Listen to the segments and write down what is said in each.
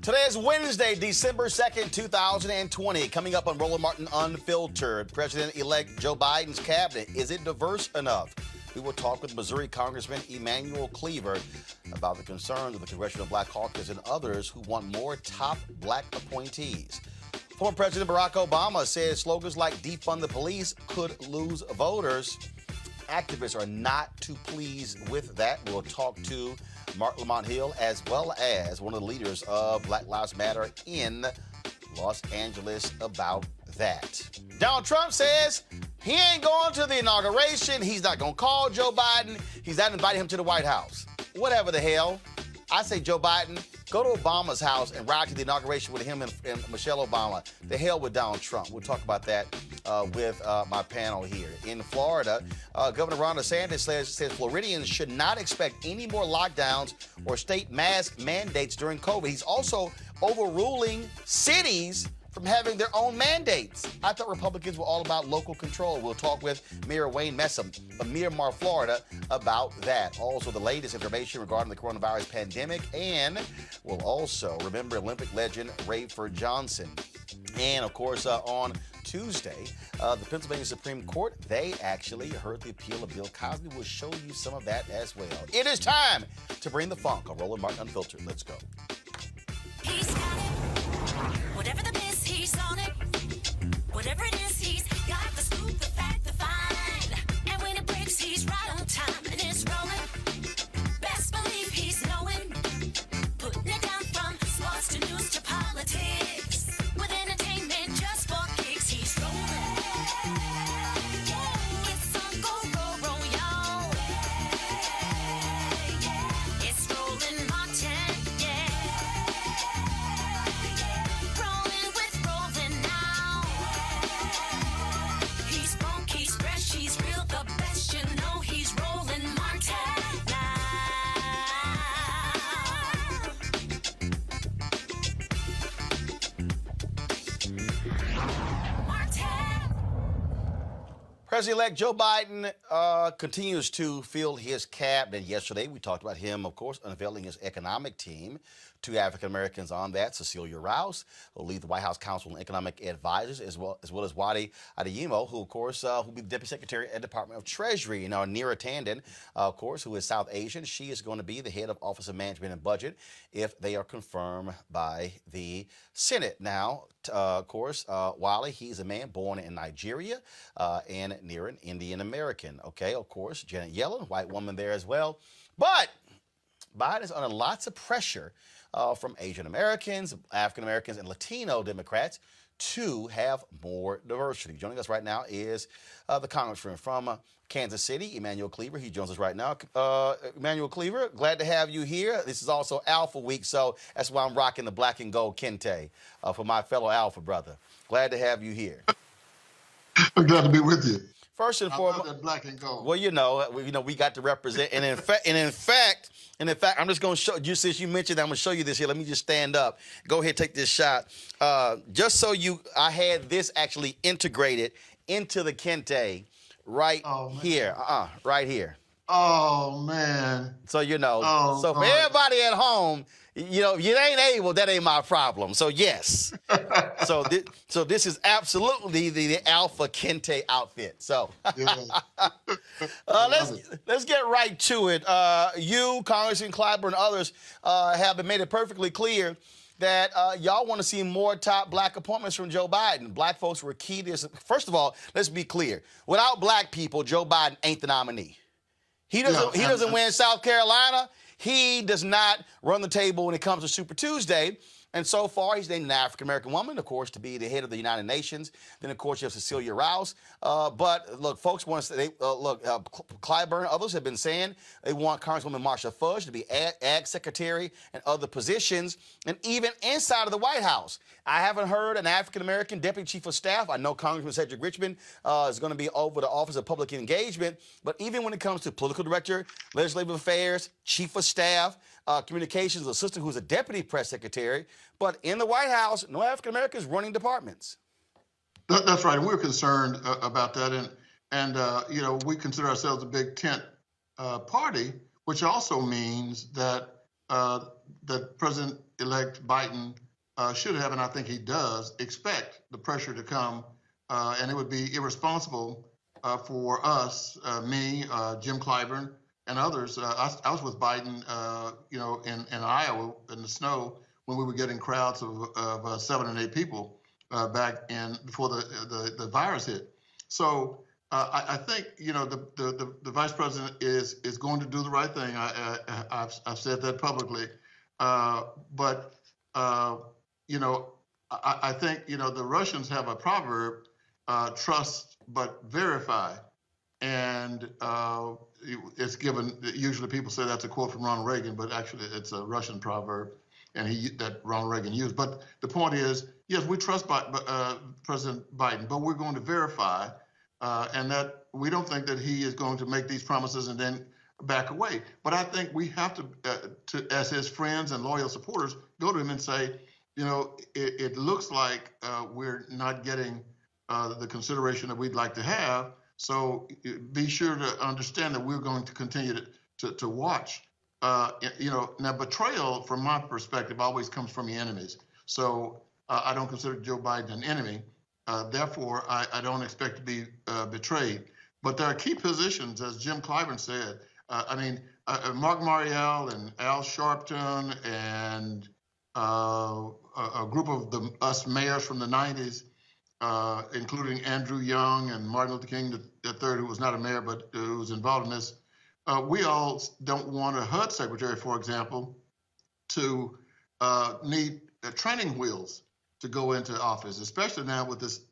Today is Wednesday, December 2nd, 2020. Coming up on Roland Martin Unfiltered, President-elect Joe Biden's cabinet, is it diverse enough? We will talk with Missouri Congressman Emmanuel Cleaver about the concerns of the Congressional Black Caucus and others who want more top black appointees. Former President Barack Obama says slogans like defund the police could lose voters. Activists are not too pleased with that. We'll talk to Mark Lamont Hill, as well as one of the leaders of Black Lives Matter in Los Angeles about that. Donald Trump says he ain't going to the inauguration. He's not going to call Joe Biden. He's not inviting him to the White House. Whatever the hell. I say, Joe Biden, go to Obama's house and ride to the inauguration with him and Michelle Obama. The hell with Donald Trump. We'll talk about that with my panel here. In Florida, Governor Ron DeSantis says Floridians should not expect any more lockdowns or state mask mandates during COVID. He's also overruling cities from having their own mandates. I thought Republicans were all about local control. We'll talk with Mayor Wayne Messam of Miramar, Florida, about that. Also, the latest information regarding the coronavirus pandemic, and we'll also remember Olympic legend Rayford Johnson. And, of course, on Tuesday, the Pennsylvania Supreme Court, they actually heard the appeal of Bill Cosby. We'll show you some of that as well. It is time to bring the funk on Roland Martin Unfiltered. Let's go. He's got it. Whatever the miss, he's on it. Whatever it is, he's got the scoop, the fact, the find. And when it breaks, he's right on time and it's rolling. Best believe he's knowing. Putting it down from sports to news to politics. With entertainment just for kicks, he's rolling. It's on go, y'all. It's Roland Martin, Rolling with Roland now. He's funk, he's fresh, he's real, the best, you know he's Roland Martin now. Martin. President-elect Joe Biden continues to field his cabinet. Yesterday, we talked about him, of course, unveiling his economic team. Two African-Americans on that, Cecilia Rouse, who will lead the White House Council on Economic Advisors, as well as Wadi Adeyemo, who, of course, will be the Deputy Secretary at the Department of Treasury. Now, Neera Tanden, of course, who is South Asian, she is going to be the head of Office of Management and Budget if they are confirmed by the Senate. Now, of course, Wally, he's a man born in Nigeria, and Neera, an Indian American. Okay, of course, Janet Yellen, white woman there as well. But Biden is under lots of pressure from Asian Americans, African Americans, and Latino Democrats to have more diversity. Joining us right now is the congressman from Kansas City, Emmanuel Cleaver. He joins us right now. Emmanuel Cleaver, glad to have you here. This is also Alpha Week, so that's why I'm rocking the black and gold kente for my fellow Alpha brother. Glad to have you here. I'm glad to be with you. First and foremost, that black and gold. Well, we got to represent, and in fact, I'm just going to show you, since you mentioned that, I'm going to show you this here. Let me just stand up. Go ahead, take this shot. Just so I had this actually integrated into the kente right here. Right here. Oh, man. So, so for everybody at home, if you ain't able, that ain't my problem. So, yes. so this is absolutely the Alpha Kente outfit. So, let's get right to it. You, Congressman Clyburn, and others have made it perfectly clear that y'all want to see more top black appointments from Joe Biden. Black folks were key to this. First of all, let's be clear. Without black people, Joe Biden ain't the nominee. He doesn't win South Carolina. He does not run the table when it comes to Super Tuesday. And so far, he's named an African-American woman, of course, to be the head of the United Nations. Then, of course, you have Cecilia Rouse. But, look, folks want to say, Clyburn, others have been saying they want Congresswoman Marsha Fudge to be Ag Secretary and other positions, and even inside of the White House. I haven't heard an African-American Deputy Chief of Staff. I know Congressman Cedric Richmond is going to be over the Office of Public Engagement. But even when it comes to Political Director, Legislative Affairs, Chief of Staff, Communications Assistant, who's a Deputy Press Secretary, but in the White House, no African Americans running departments. That's right. We're concerned about that, and we consider ourselves a big tent party, which also means that that President President-elect Biden should have, and I think he does, expect the pressure to come, and it would be irresponsible for us, me, Jim Clyburn, and others. I was with Biden, in Iowa in the snow when we were getting crowds of 7 and 8 people back before the virus hit. So I think the vice president is going to do the right thing. I've said that publicly, but I think the Russians have a proverb: trust but verify, and it's given. Usually, people say that's a quote from Ronald Reagan, but actually, it's a Russian proverb, and that Ronald Reagan used. But the point is, yes, we trust President Biden, but we're going to verify. And that we don't think that he is going to make these promises and then back away. But I think we have to as his friends and loyal supporters, go to him and say, it looks like we're not getting the consideration that we'd like to have. So be sure to understand that we're going to continue to watch. Now betrayal, from my perspective, always comes from your enemies. So I don't consider Joe Biden an enemy. Therefore, I don't expect to be betrayed. But there are key positions, as Jim Clyburn said. Mark Mariel and Al Sharpton and a group of us mayors from the 90s, including Andrew Young and Martin Luther King III, who was not a mayor, but who was involved in this. We all don't want a HUD secretary, for example, to need training wheels to go into office, especially now with this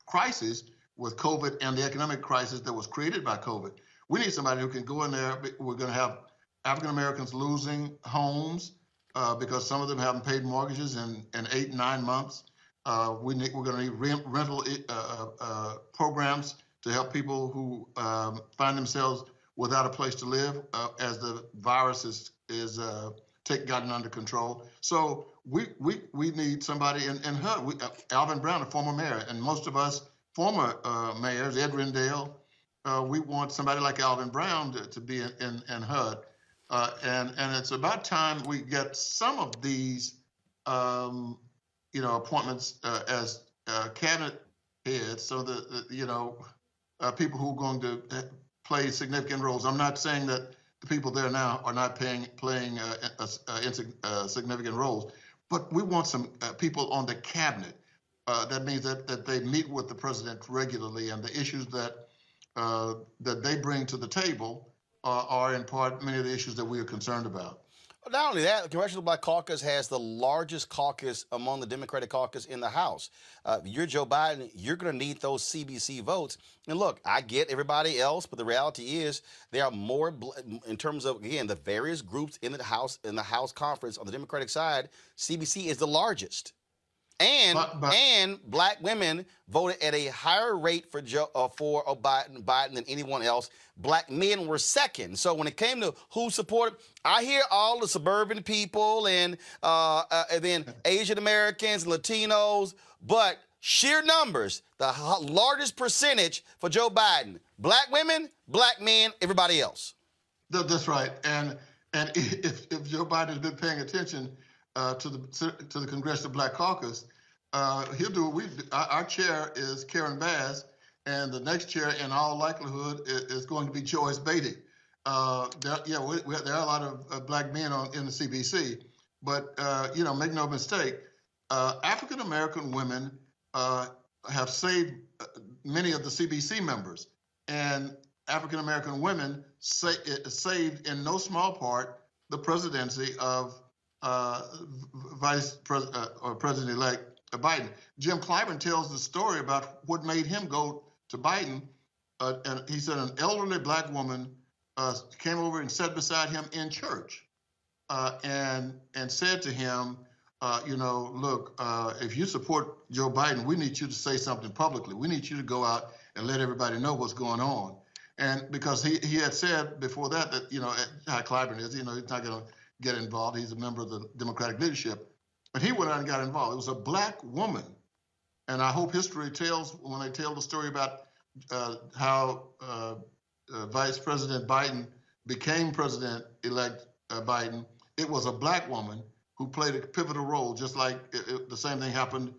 crisis with COVID and the economic crisis that was created by COVID. We need somebody who can go in there. We're going to have African Americans losing homes because some of them haven't paid mortgages in 8, 9 months. We're going to need rental programs to help people who find themselves without a place to live as the virus is gotten under control. So we need somebody in HUD. Alvin Brown, a former mayor, and most of us former mayors, Ed Rendell, we want somebody like Alvin Brown to be in HUD. And it's about time we get some of these appointments as cabinet heads, so that people who are going to play significant roles. I'm not saying that the people there now are not playing significant roles, but we want some people on the cabinet. That means that they meet with the president regularly, and the issues that they bring to the table are in part many of the issues that we are concerned about. Not only that, the Congressional Black Caucus has the largest caucus among the Democratic caucus in the House. You're Joe Biden, you're going to need those CBC votes. And look, I get everybody else, but the reality is there are more, in terms of, again, the various groups in the House conference on the Democratic side, CBC is the largest. And black women voted at a higher rate for Biden than anyone else. Black men were second. So when it came to who supported, I hear all the suburban people and then Asian Americans, Latinos, but sheer numbers, the largest percentage for Joe Biden: black women, black men, everybody else. That's right. And if Joe Biden has been paying attention to the Congressional Black Caucus, he'll do what we do. Our chair is Karen Bass, and the next chair, in all likelihood, is going to be Joyce Beatty. There are a lot of black men in the CBC, but make no mistake, African American women have saved many of the CBC members, and African American women saved in no small part the presidency of President-elect Biden. Jim Clyburn tells the story about what made him go to Biden, and he said an elderly black woman came over and sat beside him in church, and said to him, look, if you support Joe Biden, we need you to say something publicly. We need you to go out and let everybody know what's going on. And because he had said before that how Clyburn is, he's not going to get involved. He's a member of the Democratic leadership. But he went out and got involved. It was a black woman. And I hope history tells, when they tell the story about how Vice President Biden became President-elect Biden, it was a black woman. who played a pivotal role, just like the same thing happened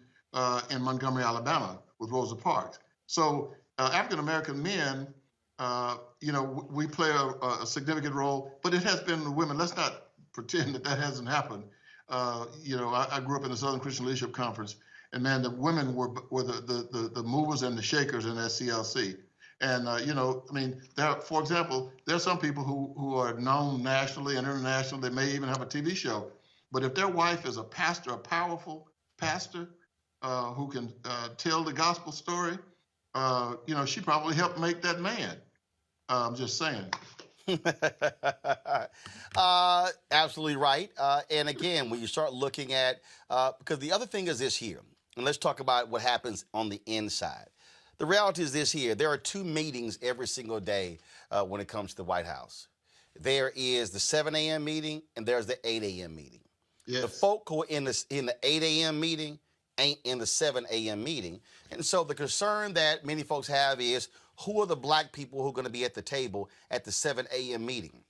in Montgomery, Alabama, with Rosa Parks. So African American men, we play a significant role, but it has been the women. Let's not pretend that hasn't happened. I grew up in the Southern Christian Leadership Conference, and man, the women were the movers and the shakers in SCLC. And for example, there are some people who are known nationally and internationally. They may even have a TV show, but if their wife is a pastor, a powerful pastor who can tell the gospel story, she probably helped make that man. I'm just saying. Absolutely right. And again, when you start looking at, because the other thing is this here, and let's talk about what happens on the inside. The reality is this here. There are 2 meetings every single day when it comes to the White House. There is the 7 a.m. meeting and there's the 8 a.m. meeting. Yes. The folk who are in the 8 a.m. meeting ain't in the 7 a.m. meeting. And so the concern that many folks have is, who are the black people who are going to be at the table at the 7 a.m. meeting?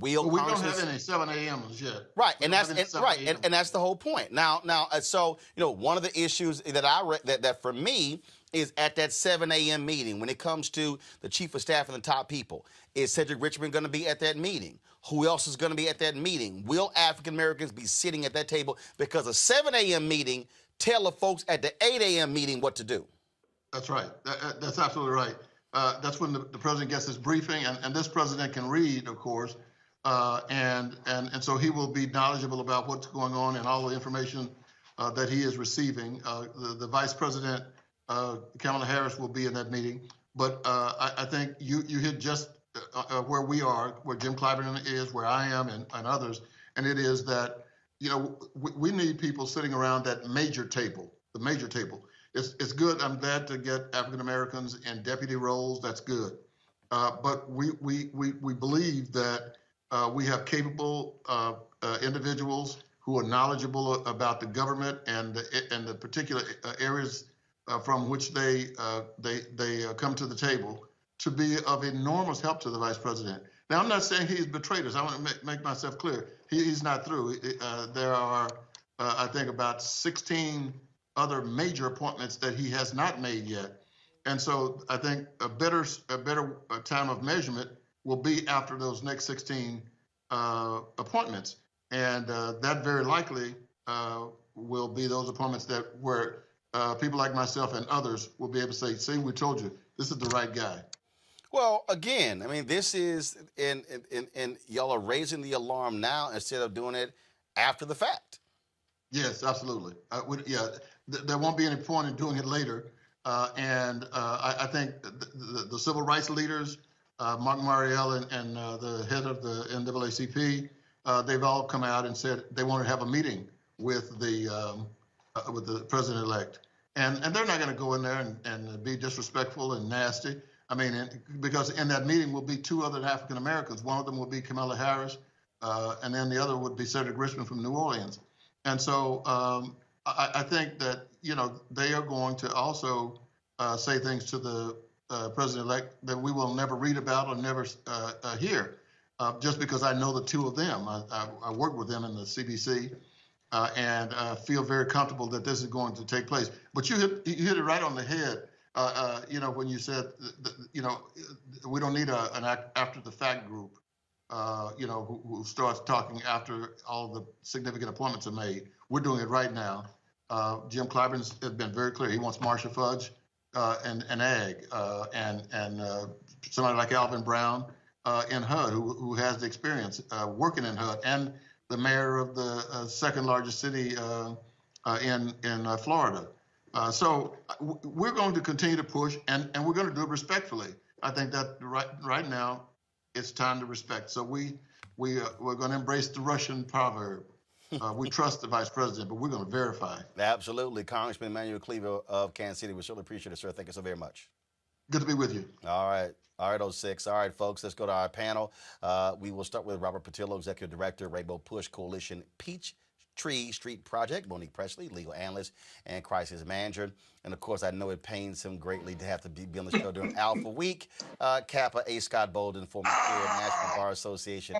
We don't have any 7 a.m.s yet. Right, and that's the whole point. Now, so one of the issues that for me is at that 7 a.m. meeting when it comes to the chief of staff and the top people. Is Cedric Richmond going to be at that meeting? Who else is going to be at that meeting? Will African Americans be sitting at that table? Because a 7 a.m. meeting tell the folks at the 8 a.m. meeting what to do. That's right. That's absolutely right. That's when the president gets his briefing, and this president can read, of course, and so he will be knowledgeable about what's going on and all the information that he is receiving. The vice president, Kamala Harris, will be in that meeting. But I think you hit just where we are, where Jim Clyburn is, where I am, and others, and it is that we need people sitting around that major table, the major table. It's good. I'm glad to get African Americans in deputy roles. That's good. But we believe that we have capable individuals who are knowledgeable about the government and the particular areas from which they come to the table to be of enormous help to the vice president. Now, I'm not saying he's betrayed us. I want to make myself clear. He's not through. There are, I think, about 16 other major appointments that he has not made yet. And so I think a better time of measurement will be after those next 16 appointments. And that very likely will be those appointments where people like myself and others will be able to say, see, we told you, this is the right guy. Well, again, I mean, this is, and y'all are raising the alarm now instead of doing it after the fact. Yes, absolutely. There won't be any point in doing it later. I think the civil rights leaders, Mark Mariel and the head of the NAACP, they've all come out and said they want to have a meeting with the president-elect. And they're not going to go in there and be disrespectful and nasty. I mean, because in that meeting will be 2 other African Americans. One of them will be Kamala Harris, and then the other would be Cedric Richmond from New Orleans. And so I think that, they are going to also say things to the president-elect that we will never read about or never hear, just because I know the 2 of them. I work with them in the CBC and feel very comfortable that this is going to take place. But you hit it right on the head, when you said, we don't need an after-the-fact group, who starts talking after all the significant appointments are made. We're doing it right now. Jim Clyburn has been very clear. He wants Marsha Fudge and Ag and somebody like Alvin Brown in HUD, who has the experience working in HUD, and the mayor of the second largest city in Florida. So we're going to continue to push, and we're going to do it respectfully. I think that right now it's time to respect. So we're going to embrace the Russian proverb. We trust the vice president, but we're going to verify. Absolutely. Congressman Emmanuel Cleaver of Kansas City. We certainly appreciate it, sir. Thank you so very much. Good to be with you. All right, 06. All right, folks, let's go to our panel. We will start with Robert Patillo, Executive Director, Rainbow Push Coalition Peach Tree Street Project, Monique Presley, legal analyst and crisis manager. And of course, I know it pains him greatly to have to be on the show during Alpha Week. Kappa A. Scott Bolden, former chair of National Bar Association,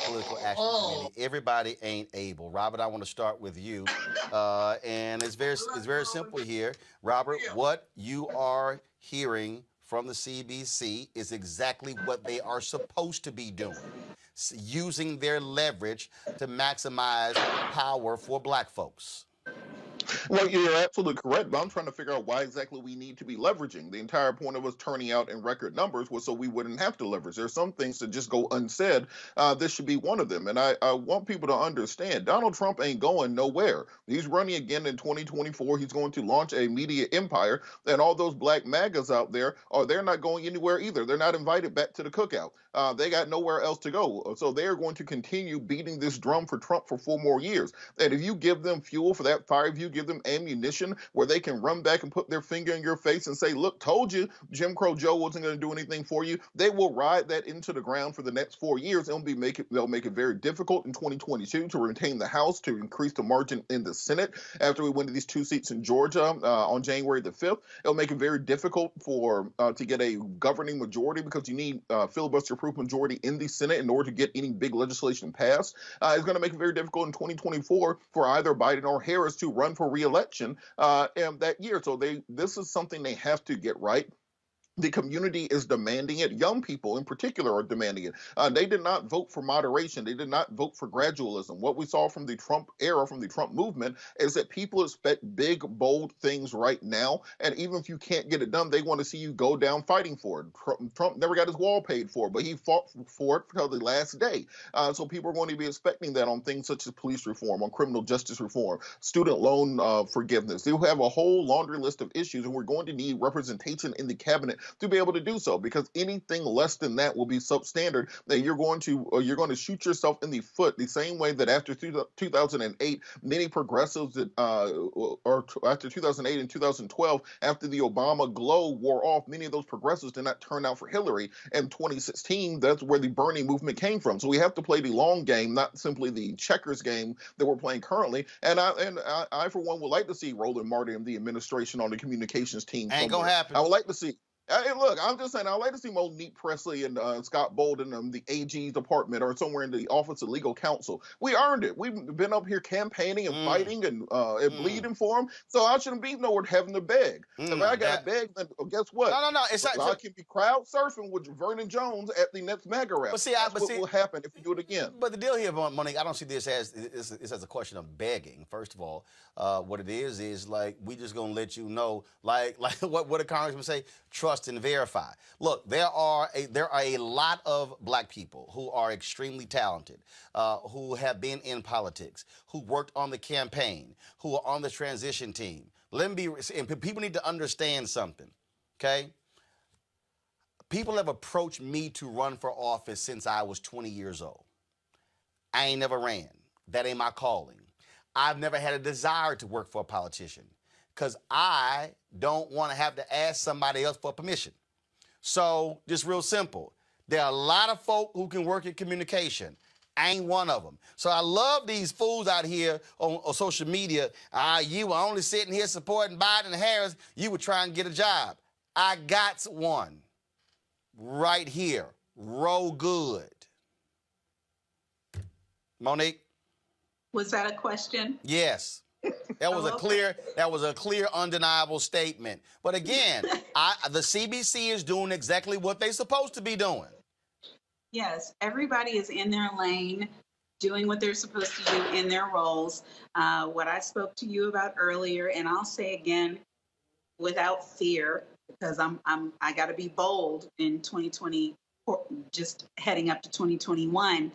Political Action Committee. Everybody ain't able. Robert, I want to start with you. And it's very simple here. Robert, what you are hearing from the CBC is exactly what they are supposed to be doing, using their leverage to maximize power for black folks. Well, you're absolutely correct, but I'm trying to figure out why exactly we need to be leveraging. The entire point of us turning out in record numbers was so we wouldn't have to leverage. There's some things that just go unsaid. This should be one of them. And I want people to understand Donald Trump ain't going nowhere. He's running again in 2024. He's going to launch a media empire. And all those black MAGAs out there, they're not going anywhere either. They're not invited back to the cookout. They got nowhere else to go. So they're going to continue beating this drum for Trump for 4 more years. And if you give them fuel for that fire, if you give them ammunition where they can run back and put their finger in your face and say, look, told you Jim Crow Joe wasn't going to do anything for you, they will ride that into the ground for the next 4 years. They'll make it very difficult in 2022 to retain the House, to increase the margin in the Senate after we win these 2 seats in Georgia on January the 5th. It'll make it very difficult to get a governing majority because you need filibuster-proof majority in the Senate in order to get any big legislation passed. It's going to make it very difficult in 2024 for either Biden or Harris to run for re-election that year. So this is something they have to get right. The community is demanding it. Young people in particular are demanding it. They did not vote for moderation. They did not vote for gradualism. What we saw from the Trump era, from the Trump movement, is that people expect big, bold things right now. And even if you can't get it done, they want to see you go down fighting for it. Trump never got his wall paid for, but he fought for it until the last day. So people are going to be expecting that on things such as police reform, on criminal justice reform, student loan forgiveness. They'll have a whole laundry list of issues, and we're going to need representation in the cabinet to be able to do so, because anything less than that will be substandard. That you're going to shoot yourself in the foot the same way that after 2008, many progressives or after 2008 and 2012, after the Obama glow wore off, many of those progressives did not turn out for Hillary. In 2016, that's where the Bernie movement came from. So we have to play the long game, not simply the checkers game that we're playing currently. And I for one, would like to see Roland Martin and the administration on the communications team. Ain't gonna happen. I would like to see. Hey, look, I'm just saying, I'd like to see Monique Presley and Scott Bolden, the AG's department, or somewhere in the Office of Legal Counsel. We earned it. We've been up here campaigning and fighting and bleeding for them. So I shouldn't be nowhere having to beg. If I got to beg, then guess what? No. It's not. I can be crowd surfing with Vernon Jones at the next MAGA rally. That's what will happen if you do it again. But the deal here, Monique, I don't see this as a question of begging. First of all, what it is like we just gonna let you know, like what a congressman say, trust and verify. Look, there are a lot of black people who are extremely talented, who have been in politics, who worked on the campaign, who are on the transition team. And people need to understand something, okay? People have approached me to run for office since I was 20 years old. I ain't never ran. That ain't my calling. I've never had a desire to work for a politician because I don't want to have to ask somebody else for permission. So, just real simple. There are a lot of folk who can work in communication. I ain't one of them. So I love these fools out here on social media. You were only sitting here supporting Biden and Harris. You were trying to get a job. I got one right here. Roll good. Monique? Was that a question? Yes. That was a clear, undeniable statement. But again, the CBC is doing exactly what they're supposed to be doing. Yes, everybody is in their lane, doing what they're supposed to do in their roles. What I spoke to you about earlier, and I'll say again, without fear, because I got to be bold in 2020, just heading up to 2021.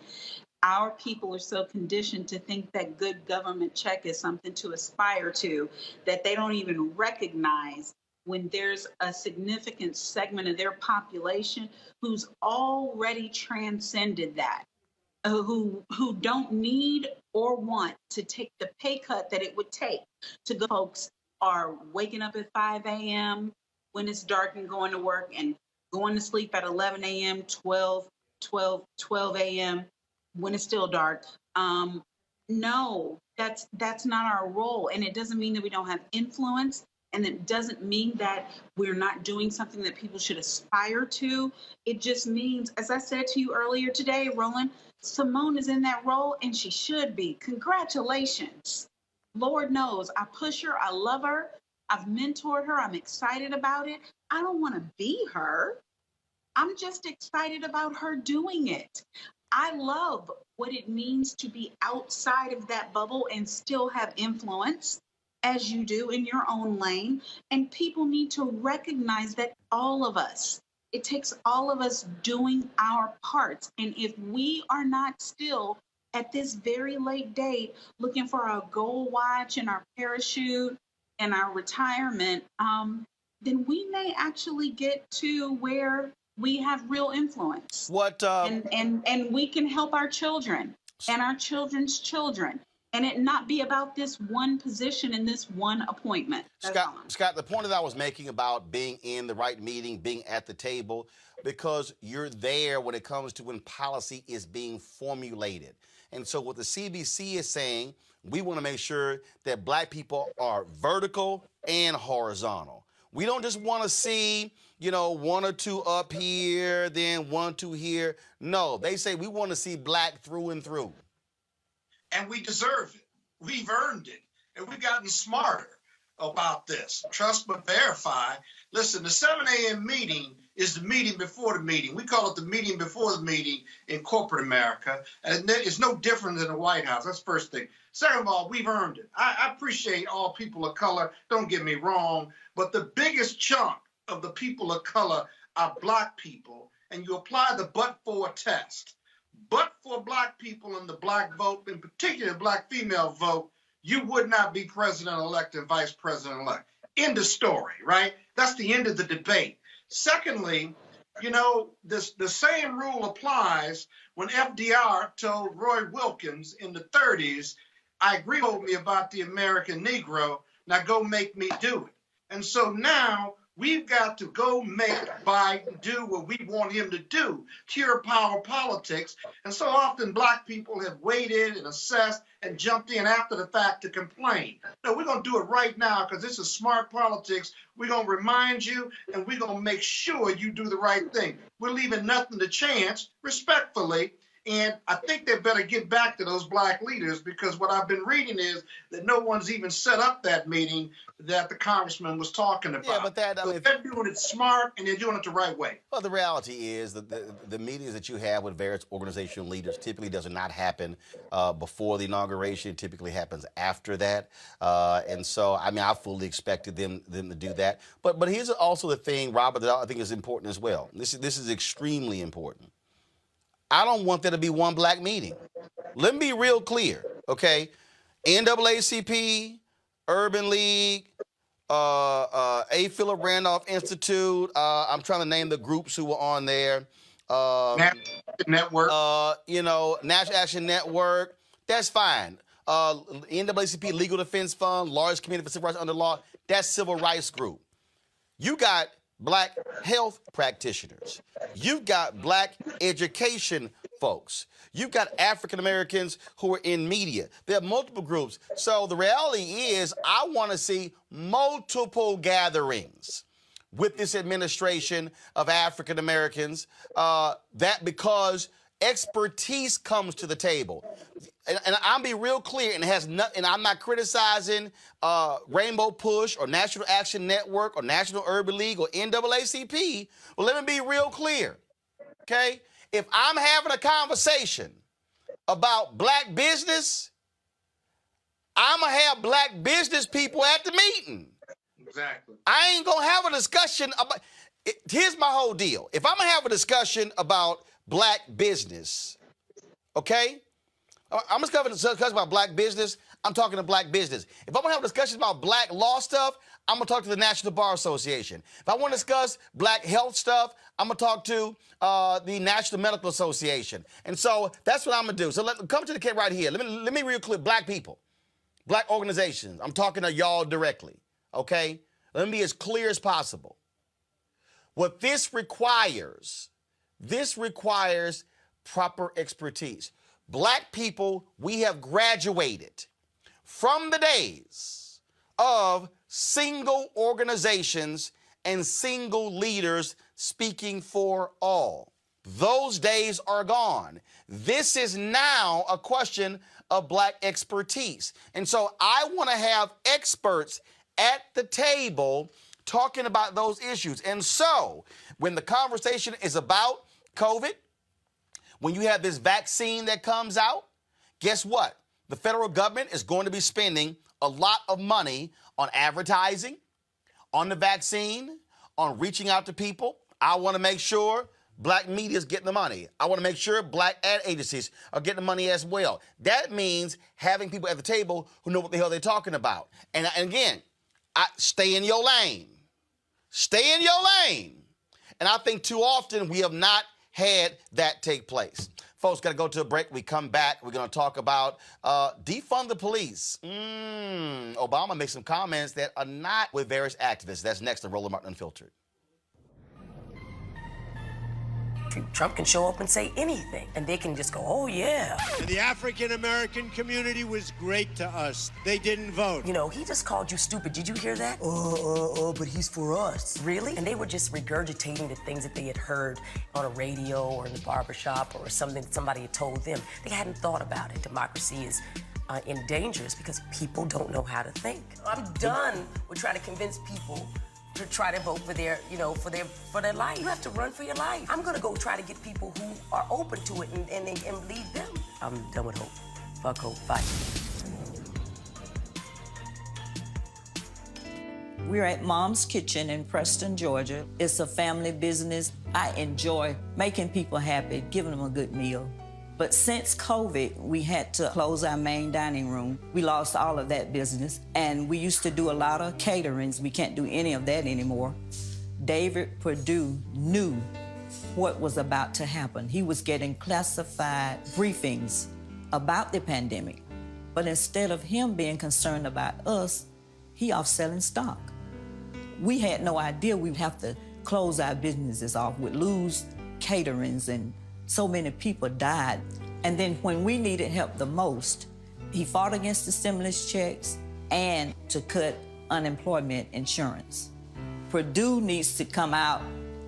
Our people are so conditioned to think that good government check is something to aspire to, that they don't even recognize when there's a significant segment of their population who's already transcended that, who don't need or want to take the pay cut that it would take to go. Folks are waking up at 5 a.m. when it's dark and going to work, and going to sleep at 11 a.m., 12 a.m., when it's still dark. No, that's not our role. And it doesn't mean that we don't have influence. And it doesn't mean that we're not doing something that people should aspire to. It just means, as I said to you earlier today, Roland, Simone is in that role and she should be. Congratulations. Lord knows I push her. I love her. I've mentored her. I'm excited about it. I don't want to be her. I'm just excited about her doing it. I love what it means to be outside of that bubble and still have influence, as you do in your own lane. And people need to recognize that it takes all of us doing our parts. And if we are not still at this very late date looking for our gold watch and our parachute and our retirement, then we may actually get to where we have real influence. And we can help our children and our children's children, and it not be about this one position and this one appointment. Scott, the point that I was making about being in the right meeting, being at the table, because you're there when it comes to when policy is being formulated. And so what the CBC is saying, we want to make sure that black people are vertical and horizontal. We don't just want to see, one or two up here, then one, two here. No, they say we want to see black through and through. And we deserve it. We've earned it. And we've gotten smarter about this. Trust but verify. Listen, the 7 a.m. meeting is the meeting before the meeting. We call it the meeting before the meeting in corporate America. And it's no different than the White House. That's the first thing. Second of all, we've earned it. I appreciate all people of color. Don't get me wrong. But the biggest chunk of the people of color are black people. And you apply the but-for test. But for black people and the black vote, in particular the black female vote, you would not be president-elect and vice president-elect. End of story, right? That's the end of the debate. Secondly, the same rule applies when FDR told Roy Wilkins in the 30s, I agree with me about the American Negro, now go make me do it. And so now we've got to go make Biden do what we want him to do, pure power politics. And so often black people have waited and assessed and jumped in after the fact to complain. No, we're going to do it right now because this is smart politics. We're going to remind you and we're going to make sure you do the right thing. We're leaving nothing to chance, respectfully. And I think they better get back to those black leaders because what I've been reading is that no one's even set up that meeting that the congressman was talking about. Yeah, but they're doing it smart and they're doing it the right way. Well, the reality is that the meetings that you have with various organizational leaders typically does not happen before the inauguration. It typically happens after that. And so, I fully expected them to do that. But here's also the thing, Robert, that I think is important as well. This is extremely important. I don't want there to be one black meeting. Let me be real clear, okay? NAACP, Urban League, A. Philip Randolph Institute. I'm trying to name the groups who were on there. Network. National Action Network. That's fine. NAACP Legal Defense Fund, Lawyers Committee for Civil Rights Under Law. That's civil rights group. You got black health practitioners. You've got black education folks. You've got African Americans who are in media. There are multiple groups. So the reality is I want to see multiple gatherings with this administration of African Americans, because expertise comes to the table. And I'll be real clear, and it has nothing. And I'm not criticizing Rainbow Push or National Action Network or National Urban League or NAACP. But let me be real clear, okay? If I'm having a conversation about black business, I'm gonna have black business people at the meeting. Exactly. I ain't gonna have a discussion about. Here's my whole deal. If I'm gonna have a discussion about black business, okay? I'm just going to discuss about black business. I'm talking to black business. If I'm going to have a discussion about black law stuff, I'm going to talk to the National Bar Association. If I want to discuss black health stuff, I'm going to talk to the National Medical Association. And so that's what I'm going to do. So come to the kid right here. Let me real clear. Black people, black organizations. I'm talking to y'all directly, okay? Let me be as clear as possible. What this requires proper expertise. Black people, we have graduated from the days of single organizations and single leaders speaking for all. Those days are gone. This is now a question of black expertise. And so I want to have experts at the table talking about those issues. And so when the conversation is about COVID, when you have this vaccine that comes out, guess what? The federal government is going to be spending a lot of money on advertising, on the vaccine, on reaching out to people. I want to make sure black media is getting the money. I want to make sure black ad agencies are getting the money as well. That means having people at the table who know what the hell they're talking about. And again, stay in your lane. Stay in your lane. And I think too often we have not had that take place. Folks, got to go to a break. We come back. We're going to talk about defund the police. Obama makes some comments that are not with various activists. That's next on Roland Martin Unfiltered. Trump can show up and say anything, and they can just go, oh, yeah. And the African-American community was great to us. They didn't vote. You know, he just called you stupid. Did you hear that? But he's for us. Really? And they were just regurgitating the things that they had heard on a radio or in the barbershop or something that somebody had told them. They hadn't thought about it. Democracy is in danger because people don't know how to think. I'm done with trying to convince people to try to vote for their, for their life. You have to run for your life. I'm gonna go try to get people who are open to it and lead them. I'm done with hope. Fuck hope. Bye. We're at Mom's Kitchen in Preston, Georgia. It's a family business. I enjoy making people happy, giving them a good meal. But since COVID, we had to close our main dining room. We lost all of that business, and we used to do a lot of caterings. We can't do any of that anymore. David Perdue knew what was about to happen. He was getting classified briefings about the pandemic. But instead of him being concerned about us, he off selling stock. We had no idea we'd have to close our businesses off. We'd lose caterings, and so many people died. And then when we needed help the most, he fought against the stimulus checks and to cut unemployment insurance. Perdue needs to come out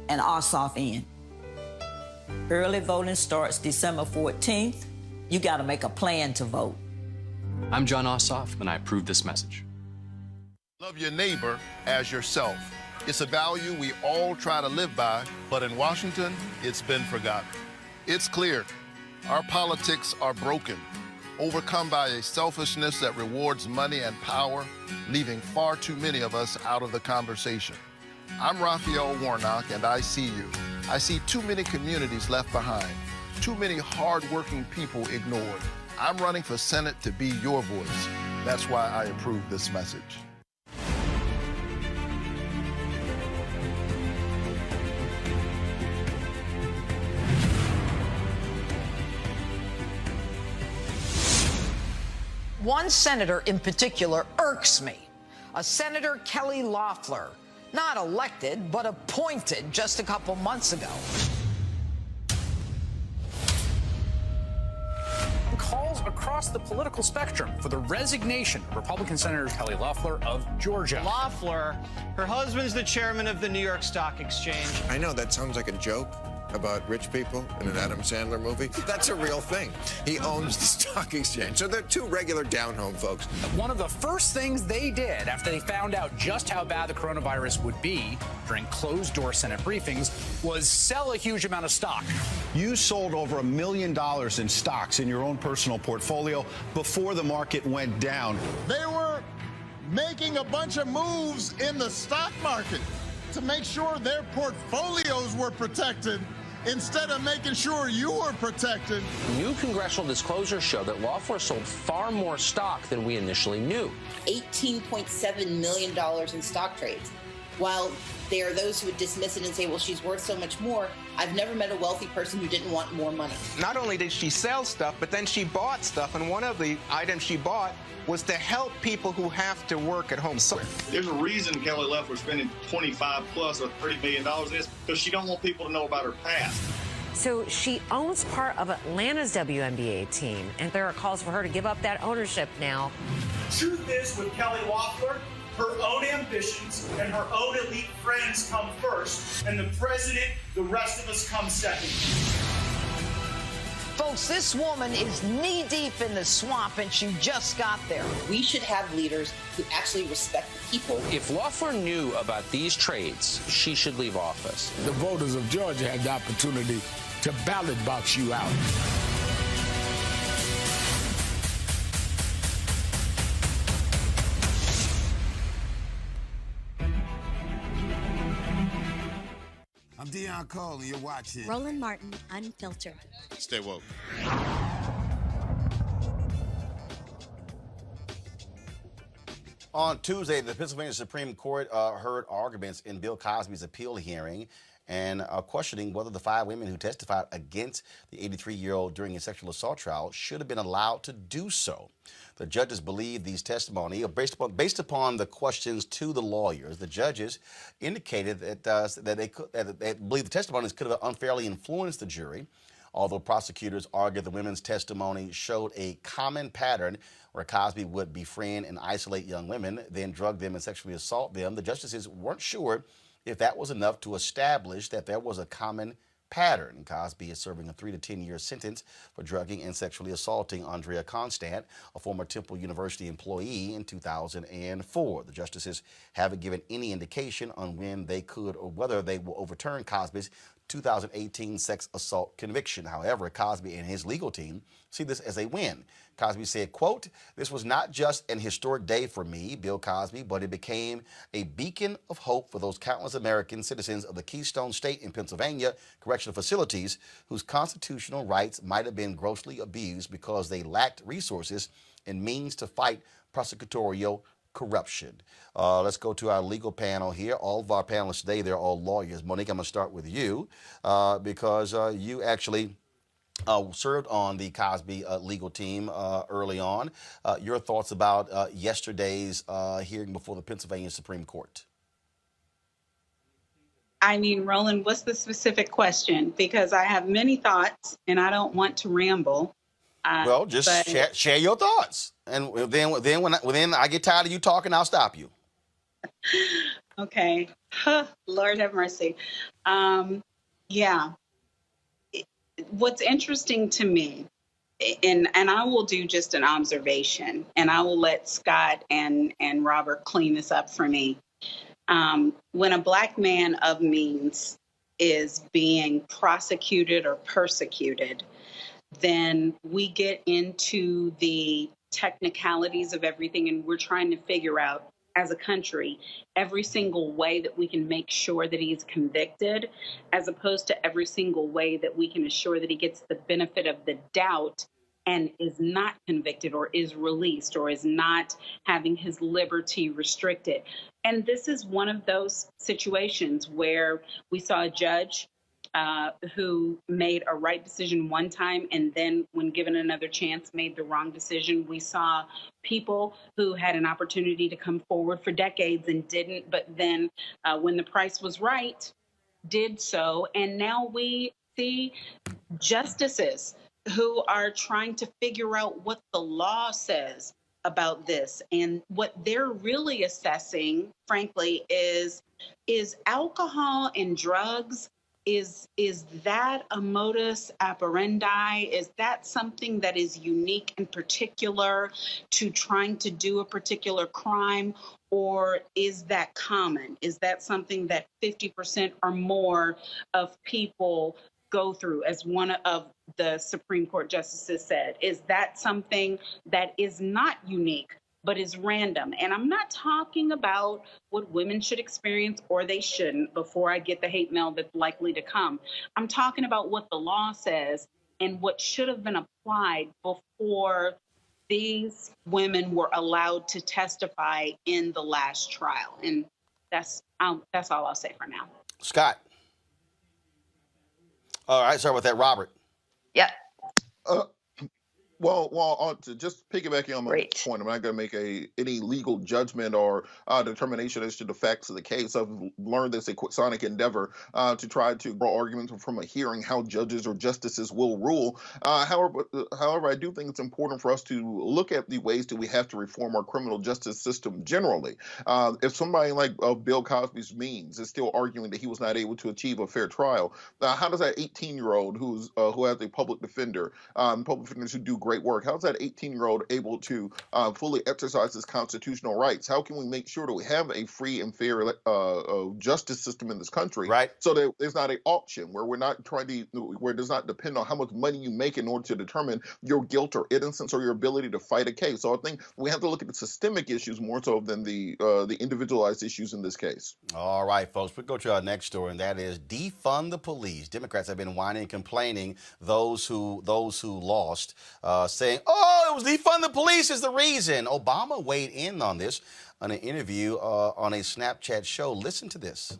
and Ossoff in. Early voting starts December 14th. You got to make a plan to vote. I'm John Ossoff, and I approve this message. Love your neighbor as yourself. It's a value we all try to live by, but in Washington, it's been forgotten. It's clear our politics are broken, overcome by a selfishness that rewards money and power, leaving far too many of us out of the conversation. I'm Raphael Warnock, and I see you. I see too many communities left behind, too many hardworking people ignored. I'm running for Senate to be your voice. That's why I approve this message. One senator in particular irks me. A Senator Kelly Loeffler, not elected, but appointed just a couple months ago. Calls across the political spectrum for the resignation of Republican Senator Kelly Loeffler of Georgia. Loeffler, her husband's the chairman of the New York Stock Exchange. I know that sounds like a joke about rich people in an Adam Sandler movie. That's a real thing. He owns the stock exchange. So they're two regular down-home folks. One of the first things they did after they found out just how bad the coronavirus would be during closed-door Senate briefings was sell a huge amount of stock. You sold over $1 million in stocks in your own personal portfolio before the market went down. They were making a bunch of moves in the stock market to make sure their portfolios were protected instead of making sure you were protected. New congressional disclosures show that Loeffler sold far more stock than we initially knew. $18.7 million in stock trades. While there are those who would dismiss it and say, well, she's worth so much more, I've never met a wealthy person who didn't want more money. Not only did she sell stuff, but then she bought stuff, and one of the items she bought was to help people who have to work at home. So there's a reason Kelly Loeffler's spending $25 plus or $30 million in this, because she don't want people to know about her past. So she owns part of Atlanta's WNBA team, and there are calls for her to give up that ownership now. Truth is, with Kelly Loeffler, her own ambitions and her own elite friends come first, and the president, the rest of us come second. Folks, this woman is knee-deep in the swamp, and she just got there. We should have leaders who actually respect the people. If Loeffler knew about these trades, she should leave office. The voters of Georgia had the opportunity to ballot box you out. I'm Dion Cole, and you're watching Roland Martin, Unfiltered. Stay woke. On Tuesday, the Pennsylvania Supreme Court heard arguments in Bill Cosby's appeal hearing and questioning whether the 5 women who testified against the 83-year-old during his sexual assault trial should have been allowed to do so. The judges believe these testimony, based upon the questions to the lawyers, the judges indicated that they believe the testimonies could have unfairly influenced the jury, although prosecutors argued the women's testimony showed a common pattern where Cosby would befriend and isolate young women, then drug them and sexually assault them. The justices weren't sure if that was enough to establish that there was a common pattern. Cosby is serving a 3 to 10 year sentence for drugging and sexually assaulting Andrea Constant, a former Temple University employee, in 2004. The justices haven't given any indication on when they could or whether they will overturn Cosby's 2018 sex assault conviction. However, Cosby and his legal team see this as a win. Cosby said, quote, "This was not just an historic day for me, Bill Cosby, but it became a beacon of hope for those countless American citizens of the Keystone State and Pennsylvania correctional facilities whose constitutional rights might have been grossly abused because they lacked resources and means to fight prosecutorial corruption." Let's go to our legal panel here. All of our panelists today, they're all lawyers. Monique, I'm going to start with you because you actually served on the Cosby legal team early on. Your thoughts about yesterday's hearing before the Pennsylvania Supreme Court? I mean, Roland, what's the specific question? Because I have many thoughts and I don't want to ramble. Well, just share your thoughts. And then when I get tired of you talking, I'll stop you. Okay. Lord have mercy. Yeah. What's interesting to me, and I will do just an observation, and I will let Scott and Robert clean this up for me. When a Black man of means is being prosecuted or persecuted, then we get into the technicalities of everything, and we're trying to figure out, as a country, every single way that we can make sure that he's convicted, as opposed to every single way that we can assure that he gets the benefit of the doubt and is not convicted or is released or is not having his liberty restricted. And this is one of those situations where we saw a judge who made a right decision one time and then, when given another chance, made the wrong decision. We saw people who had an opportunity to come forward for decades and didn't, but then when the price was right, did so. And now we see justices who are trying to figure out what the law says about this. And what they're really assessing, frankly, is alcohol and drugs, is that a modus operandi? Is that something that is unique and particular to trying to do a particular crime? Or is that common? Is that something that 50% or more of people go through, as one of the Supreme Court justices said? Is that something that is not unique, but is random? And I'm not talking about what women should experience or they shouldn't before I get the hate mail that's likely to come. I'm talking about what the law says and what should have been applied before these women were allowed to testify in the last trial. And that's all I'll say for now. Scott. All right, sorry about that, Robert. Yeah. Well, to just piggybacking on my point, I'm not going to make any legal judgment or determination as to the facts of the case. I've learned this a sonic endeavor to try to draw arguments from a hearing how judges or justices will rule. However, I do think it's important for us to look at the ways that we have to reform our criminal justice system generally. If somebody like Bill Cosby's means is still arguing that he was not able to achieve a fair trial, how does that 18-year-old who has a public defender, public defenders who do great work, how's that 18-year-old able to fully exercise his constitutional rights? How can we make sure that we have a free and fair justice system in this country, right? So that there's not an auction where where it does not depend on how much money you make in order to determine your guilt or innocence or your ability to fight a case. So I think we have to look at the systemic issues more so than the individualized issues in this case. All right, folks, we'll go to our next story, and that is defund the police. Democrats have been whining and complaining, those who lost, saying, oh, it was defund the police is the reason. Obama weighed in on this on an interview on a Snapchat show. Listen to this.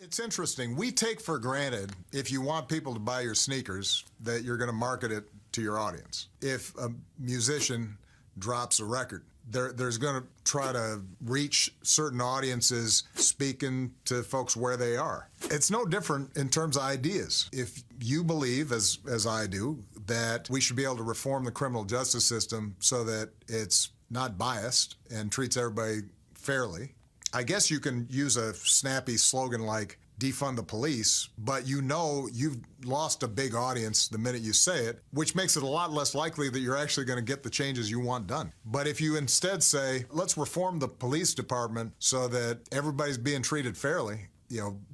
It's interesting. We take for granted, if you want people to buy your sneakers, that you're going to market it to your audience. If a musician drops a record, there's going to try to reach certain audiences, speaking to folks where they are. It's no different in terms of ideas. If you believe, as I do, that we should be able to reform the criminal justice system so that it's not biased and treats everybody fairly, I guess you can use a snappy slogan like defund the police, but you know you've lost a big audience the minute you say it, which makes it a lot less likely that you're actually going to get the changes you want done. But if you instead say, let's reform the police department so that everybody's being treated fairly,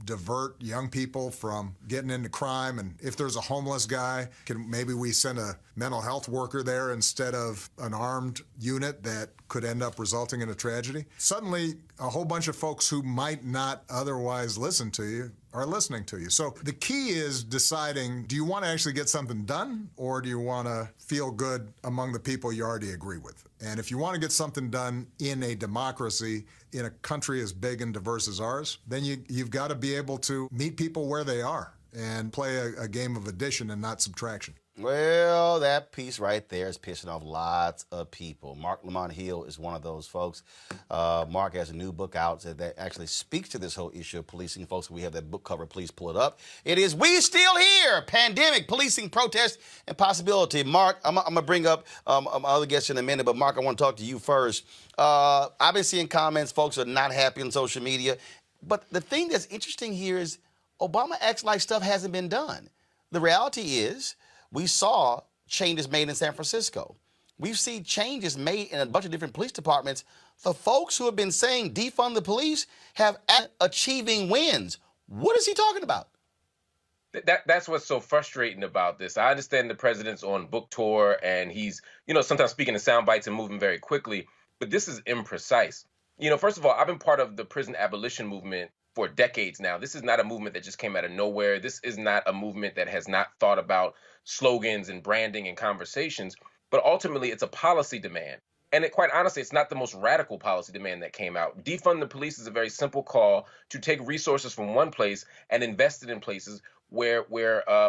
divert young people from getting into crime, and if there's a homeless guy, maybe we send a mental health worker there instead of an armed unit that could end up resulting in a tragedy. Suddenly, a whole bunch of folks who might not otherwise listen to you are listening to you. So the key is deciding, do you want to actually get something done, or do you want to feel good among the people you already agree with? And if you want to get something done in a democracy, in a country as big and diverse as ours, then you've got to be able to meet people where they are and play a game of addition and not subtraction. Well, that piece right there is pissing off lots of people. Mark Lamont Hill is one of those folks. Mark has a new book out that actually speaks to this whole issue of policing. Folks, we have that book cover. Please pull it up. It is We Still Here, Pandemic, Policing, Protest, and Possibility. Mark, I'm going to bring up my other guests in a minute, but Mark, I want to talk to you first. I've been seeing comments. Folks are not happy on social media. But the thing that's interesting here is Obama acts like stuff hasn't been done. The reality is, we saw changes made in San Francisco. We've seen changes made in a bunch of different police departments. The folks who have been saying defund the police have achieving wins. What is he talking about? That's what's so frustrating about this. I understand the president's on book tour and he's, sometimes speaking in sound bites and moving very quickly, but this is imprecise. First of all, I've been part of the prison abolition movement for decades now. This is not a movement that just came out of nowhere. This is not a movement that has not thought about slogans and branding and conversations, but ultimately it's a policy demand. And quite honestly, it's not the most radical policy demand that came out. Defund the police is a very simple call to take resources from one place and invest it in places where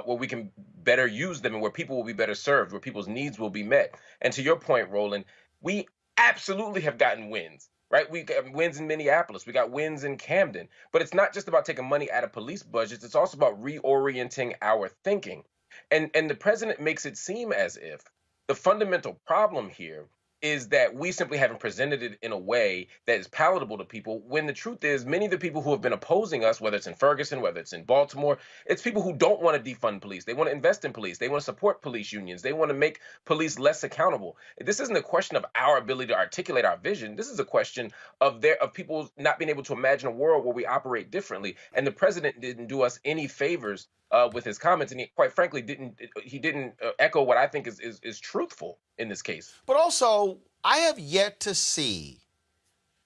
we can better use them and where people will be better served, where people's needs will be met. And to your point, Roland, we absolutely have gotten wins. Right? We got wins in Minneapolis. We got wins in Camden. But it's not just about taking money out of police budgets. It's also about reorienting our thinking. And the president makes it seem as if the fundamental problem here is that we simply haven't presented it in a way that is palatable to people, when the truth is many of the people who have been opposing us, whether it's in Ferguson, whether it's in Baltimore, it's people who don't want to defund police. They want to invest in police. They want to support police unions. They want to make police less accountable. This isn't a question of our ability to articulate our vision. This is a question of people not being able to imagine a world where we operate differently. And the president didn't do us any favors with his comments, and he, quite frankly, didn't echo what I think is truthful in this case. But also, I have yet to see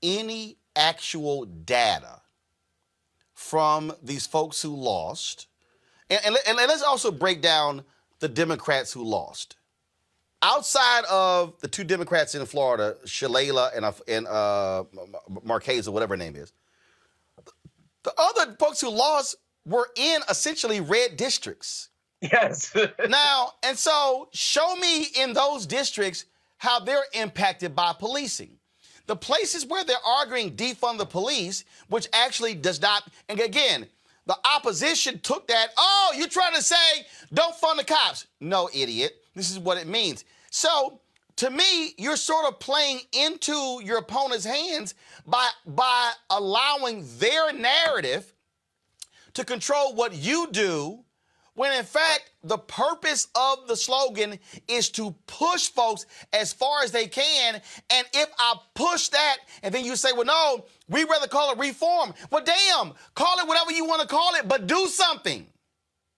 any actual data from these folks who lost, and let's also break down the Democrats who lost. Outside of the two Democrats in Florida, Shalala and Marquez, or whatever her name is, the other folks who lost were in essentially red districts. Yes. Now, and so show me in those districts how they're impacted by policing. The places where they're arguing defund the police, which actually does not, and again, the opposition took that, oh, you're trying to say don't fund the cops. No, idiot. This is what it means. So to me, you're sort of playing into your opponent's hands by allowing their narrative to control what you do, when in fact the purpose of the slogan is to push folks as far as they can. And if I push that and then you say, well, no, we'd rather call it reform. Well, damn, call it whatever you want to call it, but do something.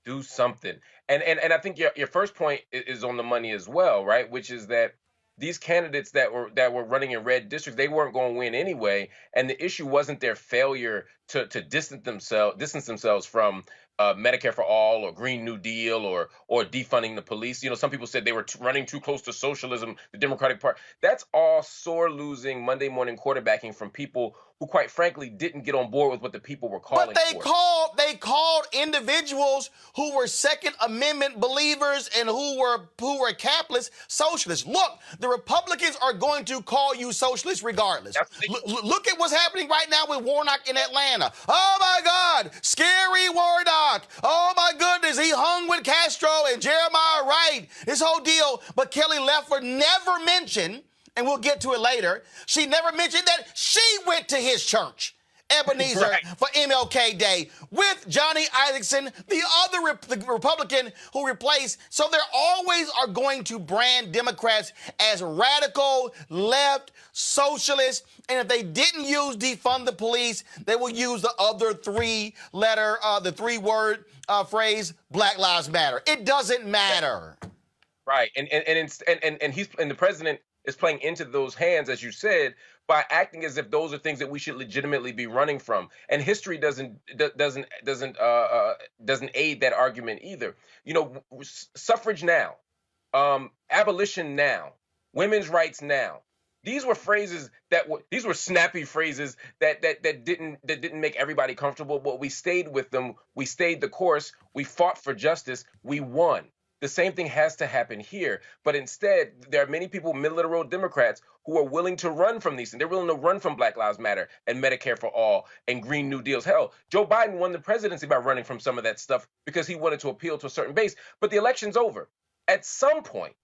Do something. And I think your first point is on the money as well, right? Which is that these candidates that were running in red districts, they weren't going to win anyway. And the issue wasn't their failure to distance themselves from Medicare for All or Green New Deal or defunding the police. You know, some people said they were running too close to socialism, the Democratic Party. That's all sore losing Monday morning quarterbacking from people who, quite frankly, didn't get on board with what the people were calling but they for. They called individuals who were Second Amendment believers and who were capitalists socialists. Look, the Republicans are going to call you socialist regardless. Look at what's happening right now with Warnock in Atlanta. Oh my God, scary Warnock. Oh my goodness, he hung with Castro and Jeremiah Wright. This whole deal. But Kelly Loeffler never mentioned, and we'll get to it later, she never mentioned that she went to his church, Ebenezer, right, for MLK Day with Johnny Isakson, the other the Republican who replaced. So they always are going to brand Democrats as radical, left, socialist. And if they didn't use defund the police, they will use the other the three-word phrase, Black Lives Matter. It doesn't matter. Right. And the president is playing into those hands, as you said, by acting as if those are things that we should legitimately be running from. And history doesn't aid that argument either. You know, suffrage now, abolition now, women's rights now. These were phrases these were snappy phrases that didn't make everybody comfortable, but we stayed with them. We stayed the course. We fought for justice. We won. The same thing has to happen here. But instead, there are many people, middle-of-the-road Democrats, who are willing to run from these things. They're willing to run from Black Lives Matter and Medicare for All and Green New Deals. Hell, Joe Biden won the presidency by running from some of that stuff because he wanted to appeal to a certain base. But the election's over. At some point,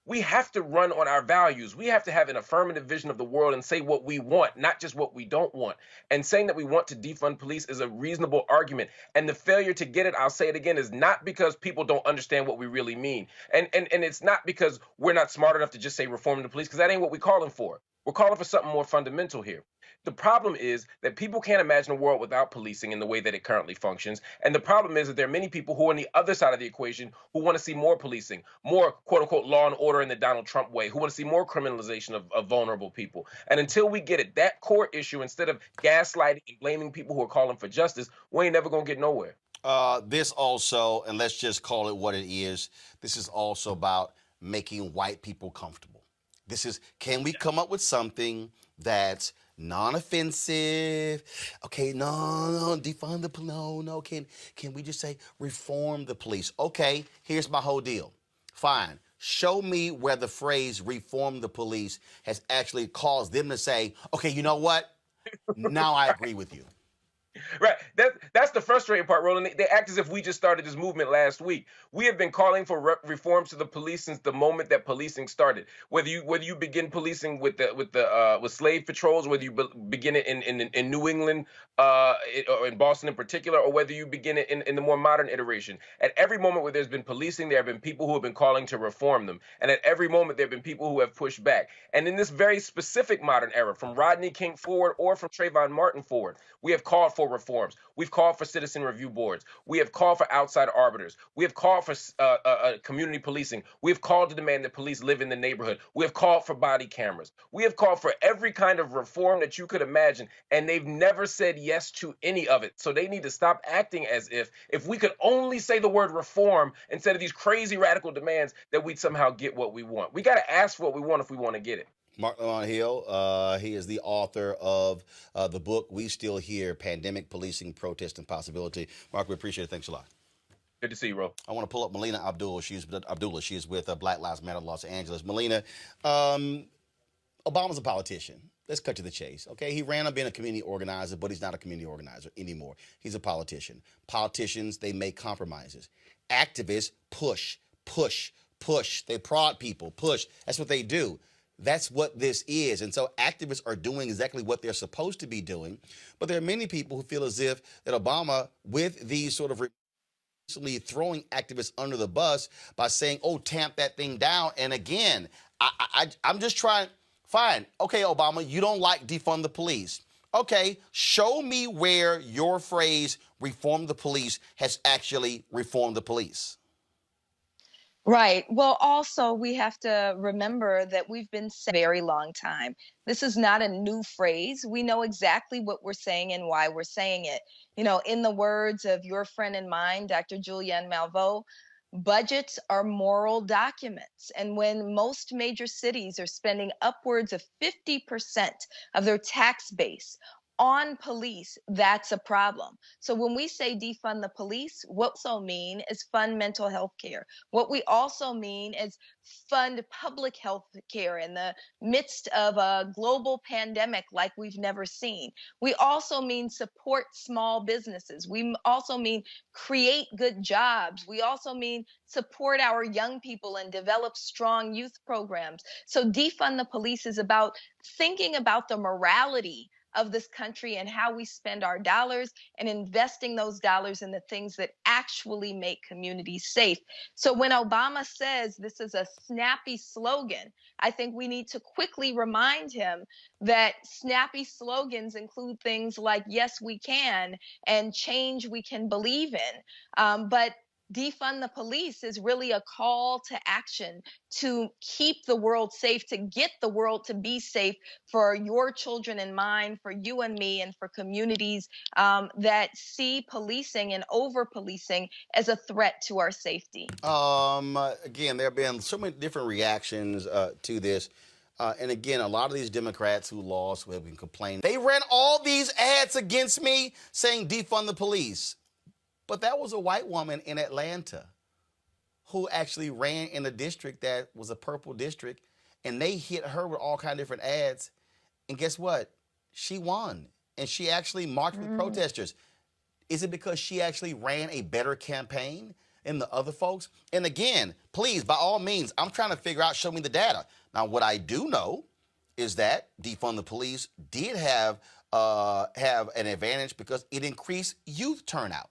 we have to run on our values. We have to have an affirmative vision of the world and say what we want, not just what we don't want. And saying that we want to defund police is a reasonable argument. And the failure to get it, I'll say it again, is not because people don't understand what we really mean. And it's not because we're not smart enough to just say reform the police, because that ain't what we're calling for. We're calling for something more fundamental here. The problem is that people can't imagine a world without policing in the way that it currently functions. And the problem is that there are many people who are on the other side of the equation who want to see more policing, more quote unquote law and order in the Donald Trump way, who want to see more criminalization of vulnerable people. And until we get at that core issue, instead of gaslighting and blaming people who are calling for justice, we ain't never going to get nowhere. This also, and let's just call it what it is, this is also about making white people comfortable. This is, can we come up with something that's non-offensive? Okay, no, defund the police. No. Can we just say reform the police? Okay, here's my whole deal. Fine. Show me where the phrase reform the police has actually caused them to say, okay, you know what? Now I agree with you. Right. That's the frustrating part, Roland. They act as if we just started this movement last week. We have been calling for reforms to the police since the moment that policing started. Whether you begin policing with slave patrols, whether you begin it in New England or in Boston in particular, or whether you begin it in the more modern iteration. At every moment where there's been policing, there have been people who have been calling to reform them. And at every moment, there have been people who have pushed back. And in this very specific modern era, from Rodney King forward or from Trayvon Martin forward, we have called for reforms. We've called for citizen review boards. We have called for outside arbiters. We have called for community policing. We have called to demand that police live in the neighborhood. We have called for body cameras. We have called for every kind of reform that you could imagine, and they've never said yes to any of it. So they need to stop acting as if we could only say the word reform instead of these crazy radical demands, that we'd somehow get what we want. We got to ask for what we want if we want to get it. Mark Hill, he is the author of the book We Still Here, Pandemic, Policing, Protest, and Possibility. Mark, we appreciate it. Thanks a lot. Good to see you, Ro. I want to pull up Melina Abdullah. She is with Black Lives Matter Los Angeles. Melina, Obama's a politician. Let's cut to the chase, okay? He ran on being a community organizer, but he's not a community organizer anymore. He's a politician. Politicians, they make compromises. Activists push. They prod people, push. That's what they do. That's what this is. And so activists are doing exactly what they're supposed to be doing. But there are many people who feel as if that Obama, with these sort of recently throwing activists under the bus by saying, oh, tamp that thing down. And again, I'm just trying, fine. Okay, Obama, you don't like defund the police. Okay, show me where your phrase reform the police has actually reformed the police. Right. Well, also, we have to remember that we've been saying a very long time. This is not a new phrase. We know exactly what we're saying and why we're saying it. You know, in the words of your friend and mine, Dr. Julianne Malveaux, budgets are moral documents. And when most major cities are spending upwards of 50% of their tax base on police, that's a problem. So when we say defund the police, what we also mean is fund mental health care. What we also mean is fund public health care in the midst of a global pandemic like we've never seen. We also mean support small businesses. We also mean create good jobs. We also mean support our young people and develop strong youth programs. So defund the police is about thinking about the morality of this country and how we spend our dollars and investing those dollars in the things that actually make communities safe. So when Obama says this is a snappy slogan, I think we need to quickly remind him that snappy slogans include things like yes, we can and change we can believe in. But defund the police is really a call to action to keep the world safe, to get the world to be safe for your children and mine, for you and me, and for communities that see policing and over-policing as a threat to our safety. Again, there have been so many different reactions to this. And again, a lot of these Democrats who lost who have been complaining. They ran all these ads against me saying defund the police. But that was a white woman in Atlanta who actually ran in a district that was a purple district, and they hit her with all kinds of different ads. And guess what? She won, and she actually marched with protesters. Is it because she actually ran a better campaign than the other folks? And again, please, by all means, I'm trying to figure out, show me the data. Now, what I do know is that defund the police did have an advantage because it increased youth turnout.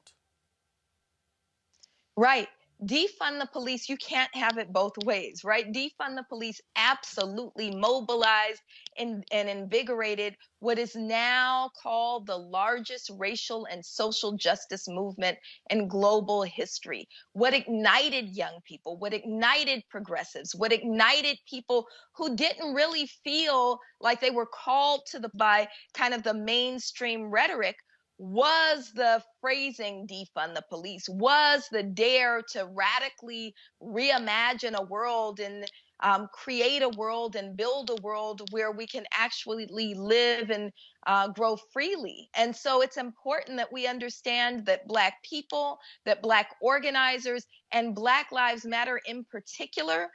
Right. Defund the police, you can't have it both ways, right? Defund the police absolutely mobilized and invigorated what is now called the largest racial and social justice movement in global history. What ignited young people, what ignited progressives, what ignited people who didn't really feel like they were called to by kind of the mainstream rhetoric was the phrasing defund the police, was the dare to radically reimagine a world and create a world and build a world where we can actually live and grow freely. And so it's important that we understand that Black people, that Black organizers, and Black Lives Matter in particular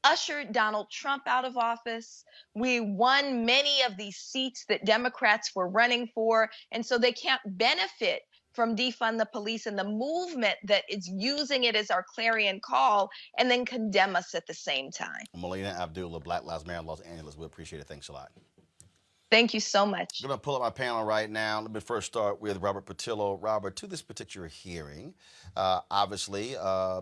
ushered Donald Trump out of office. We won many of these seats that Democrats were running for, and so they can't benefit from defund the police and the movement that is using it as our clarion call and then condemn us at the same time. Melina Abdullah, Black Lives Matter, Los Angeles. We appreciate it. Thanks a lot. Thank you so much. I'm going to pull up my panel right now. Let me first start with Robert Patillo. Robert, to this particular hearing, obviously,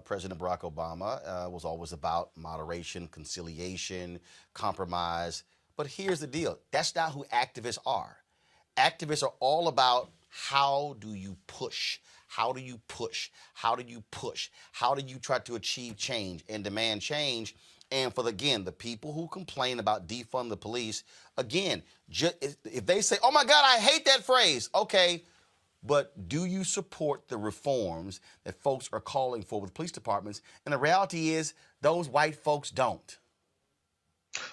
President Barack Obama was always about moderation, conciliation, compromise. But here's the deal. That's not who activists are. Activists are all about how do you push? How do you push? How do you push? How do you try to achieve change and demand change? And for, again, the people who complain about defund the police, again, if they say, oh, my God, I hate that phrase. Okay, but do you support the reforms that folks are calling for with police departments? And the reality is those white folks don't.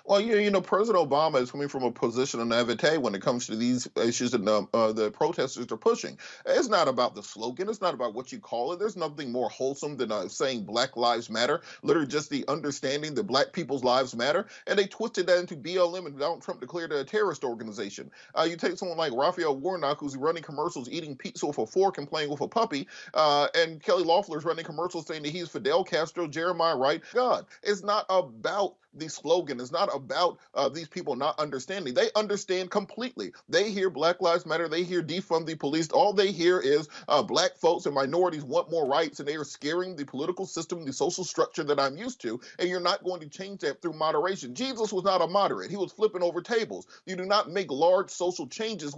Well, President Obama is coming from a position of naivete when it comes to these issues that the protesters are pushing. It's not about the slogan. It's not about what you call it. There's nothing more wholesome than saying Black Lives Matter, literally just the understanding that Black people's lives matter. And they twisted that into BLM, and Donald Trump declared it a terrorist organization. You take someone like Raphael Warnock, who's running commercials eating pizza with a fork and playing with a puppy, and Kelly Loeffler's running commercials saying that he's Fidel Castro, Jeremiah Wright. God, it's not about the slogan. It's not about these people not understanding. They understand completely. They hear Black Lives Matter. They hear defund the police. All they hear is Black folks and minorities want more rights, and they are scaring the political system, the social structure that I'm used to, and you're not going to change that through moderation. Jesus was not a moderate. He was flipping over tables. You do not make large social changes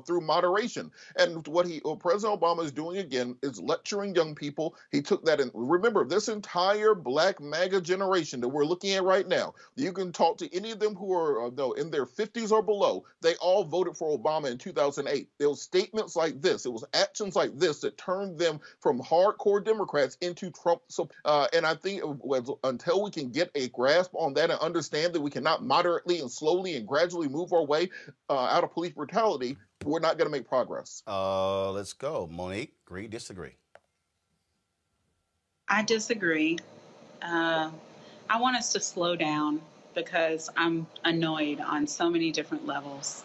through moderation. And what President Obama is doing again is lecturing young people. He took that in. Remember, this entire Black MAGA generation that we're looking at right now, you can talk to any of them who are in their 50s or below. They all voted for Obama in 2008. There was statements like this. It was actions like this that turned them from hardcore Democrats into Trump. And I think until we can get a grasp on that and understand that we cannot moderately and slowly and gradually move our way out of police brutality, we're not going to make progress. Let's go. Monique, agree, disagree? I disagree. I want us to slow down because I'm annoyed on so many different levels.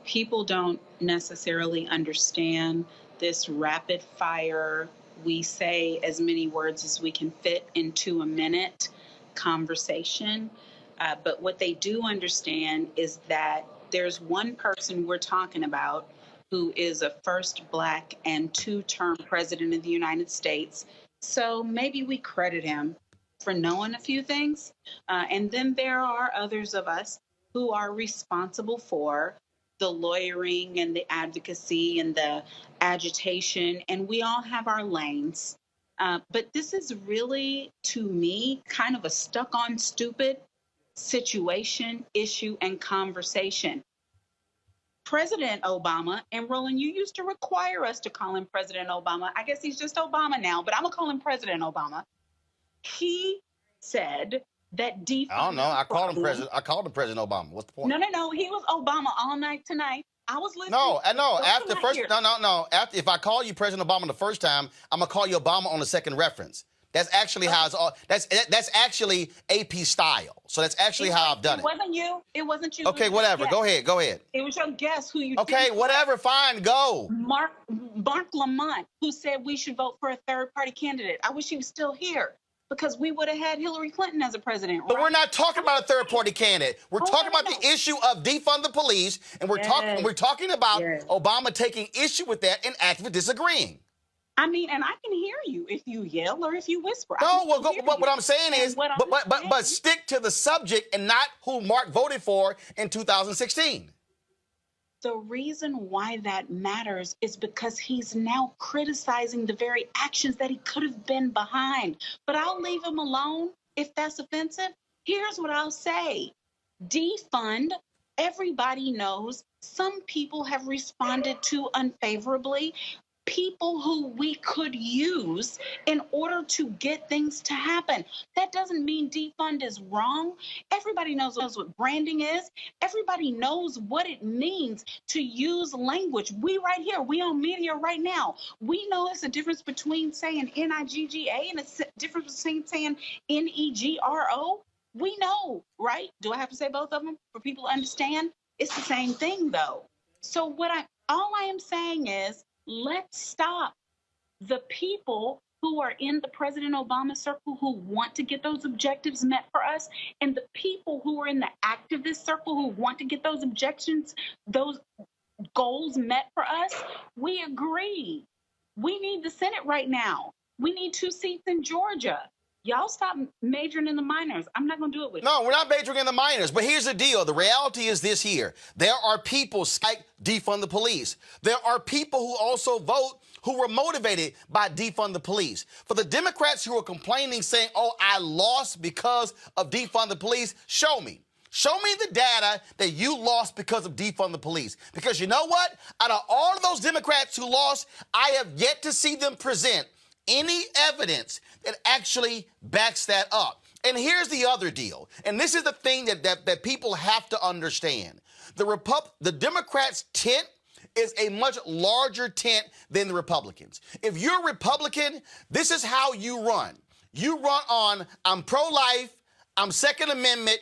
People don't necessarily understand this rapid fire, we say as many words as we can fit into a minute conversation. But what they do understand is that there's one person we're talking about who is a first Black and two-term president of the United States. So maybe we credit him for knowing a few things. And then there are others of us who are responsible for the lawyering and the advocacy and the agitation, and we all have our lanes. But this is really, to me, kind of a stuck on stupid situation, issue, and conversation. President Obama, and Roland, you used to require us to call him President Obama. I guess he's just Obama now, but I'm going to call him President Obama. He said that defund. I don't know. I called him President Obama. What's the point? No. He was Obama all night tonight. I was listening. No. After first, no. After, if I call you President Obama the first time, I'm gonna call you Obama on the second reference. That's actually how it's all. That's actually AP style. So that's actually how I've done it. It wasn't you. It wasn't you. Okay, whatever. Go ahead. It was your guess who you. Okay, whatever. Fine. Go. Mark Lamont, who said we should vote for a third-party candidate. I wish he was still here, because we would have had Hillary Clinton as a president. But we're not talking about a third-party candidate. We're talking about the issue of defund the police, and we're talking about Obama taking issue with that and actively disagreeing. I mean, and I can hear you if you yell or if you whisper. No, what I'm saying is, but stick to the subject and not who Mark voted for in 2016. The reason why that matters is because he's now criticizing the very actions that he could have been behind. But I'll leave him alone if that's offensive. Here's what I'll say. Defund, everybody knows some people have responded to unfavorably. People who we could use in order to get things to happen. That doesn't mean defund is wrong. Everybody knows what branding is. Everybody knows what it means to use language. We right here, we on media right now. We know it's a difference between saying N-I-G-G-A and a difference between saying N-E-G-R-O. We know, right? Do I have to say both of them for people to understand? It's the same thing, though. So all I am saying is, let's stop the people who are in the President Obama circle who want to get those objectives met for us, and the people who are in the activist circle who want to get those those goals met for us. We agree. We need the Senate right now. We need 2 seats in Georgia. Y'all stop majoring in the minors. I'm not going to do it with you. No, we're not majoring in the minors. But here's the deal. The reality is this here. There are people like defund the police. There are people who also vote who were motivated by defund the police. For the Democrats who are complaining, saying, oh, I lost because of defund the police, show me. Show me the data that you lost because of defund the police. Because you know what? Out of all of those Democrats who lost, I have yet to see them present any evidence that actually backs that up. And here's the other deal. And this is the thing that people have to understand. The Democrats' tent is a much larger tent than the Republicans. If you're a Republican, this is how you run. You run on, I'm pro-life, I'm Second Amendment,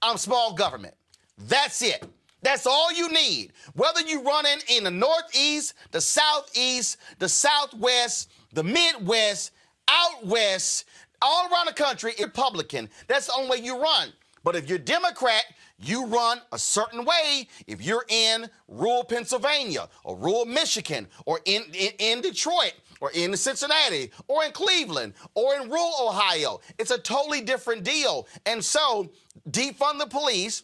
I'm small government. That's it. That's all you need. Whether you run in the Northeast, the Southeast, the Southwest, the Midwest, out West, all around the country, Republican, that's the only way you run. But if you're Democrat, you run a certain way. If you're in rural Pennsylvania or rural Michigan or in Detroit or in Cincinnati or in Cleveland or in rural Ohio, it's a totally different deal. And so defund the police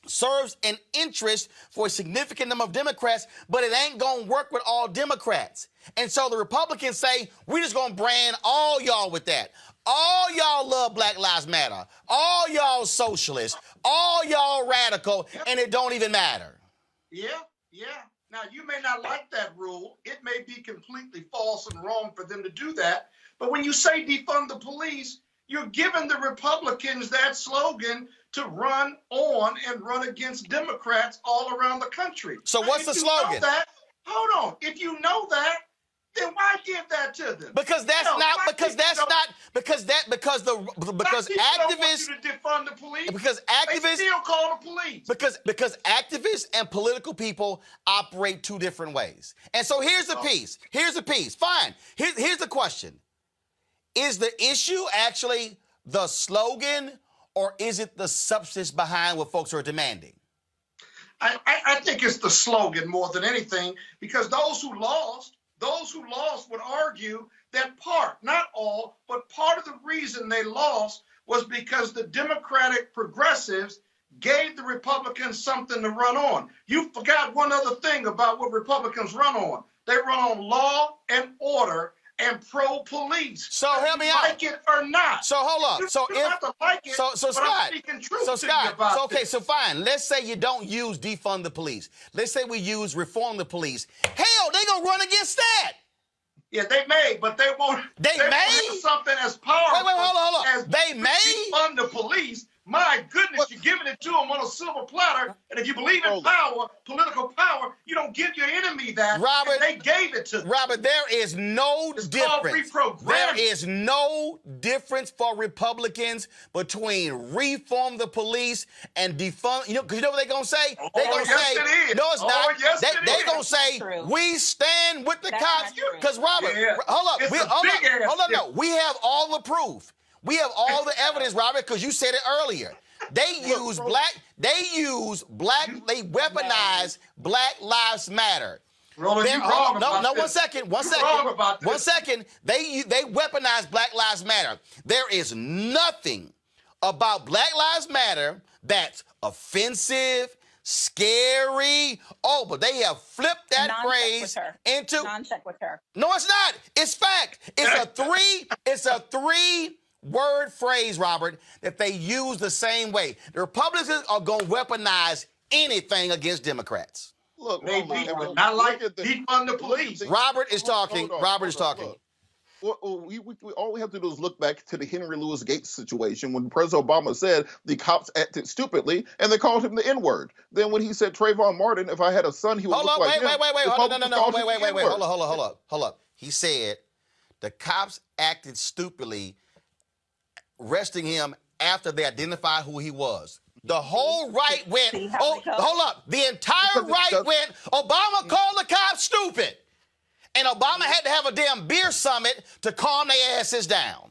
serves an interest for a significant number of Democrats, but it ain't going to work with all Democrats. And so the Republicans say, we're just going to brand all y'all with that. All y'all love Black Lives Matter. All y'all socialists. All y'all radical, and it don't even matter. Yeah. Now, you may not like that rule. It may be completely false and wrong for them to do that. But when you say defund the police, you're giving the Republicans that slogan to run on and run against Democrats all around the country. So what's the slogan? Hold on. If you know that, then why give that to them? Because activists to defund the police. Because activists they still call the police. Because activists and political people operate two different ways. And so here's the piece. Fine. Here's the question. Is the issue actually the slogan, or is it the substance behind what folks are demanding? I think it's the slogan more than anything, because those who lost would argue that not all, but part of the reason they lost was because the Democratic progressives gave the Republicans something to run on. You forgot one other thing about what Republicans run on. They run on law and order and pro-police. So help me out. Like it or not. So hold up. You have to like it, so but Scott. I'm speaking truth to you about this. So fine. Let's say you don't use defund the police. Let's say we use reform the police. Hell, they gonna run against that. Yeah, they may, but they won't. They may have something as powerful. Wait, hold on. As they may defund the police. My goodness, you're giving it to them on a silver platter. And if you believe in power, political power, you don't give your enemy that. Robert, they gave it to them. Robert, there is no difference. There is no difference for Republicans between reform the police and defund. Because you know what they're going to say? They're going to say, no, it's not. They're going to say, we stand with the cops. Because, Robert, hold up. We have all the proof. We have all the evidence, Robert, because you said it earlier. They weaponize Black Lives Matter. Roland, you're wrong about this. One second. They weaponize Black Lives Matter. There is nothing about Black Lives Matter that's offensive, scary. Oh, but they have flipped that phrase into non-sequitur. No, it's not. It's fact. It's a three-word phrase, Robert, that they use the same way. The Republicans are going to weaponize anything against Democrats. Look, not like defund the police. Robert is talking. Well, all we have to do is look back to the Henry Louis Gates situation when President Obama said the cops acted stupidly and they called him the N-word. Then when he said Trayvon Martin, if I had a son, he would look like him. Hold up. He said the cops acted stupidly, arresting him after they identified who he was. The whole right went, hold up. The entire right went, Obama called the cops stupid. And Obama had to have a damn beer summit to calm their asses down.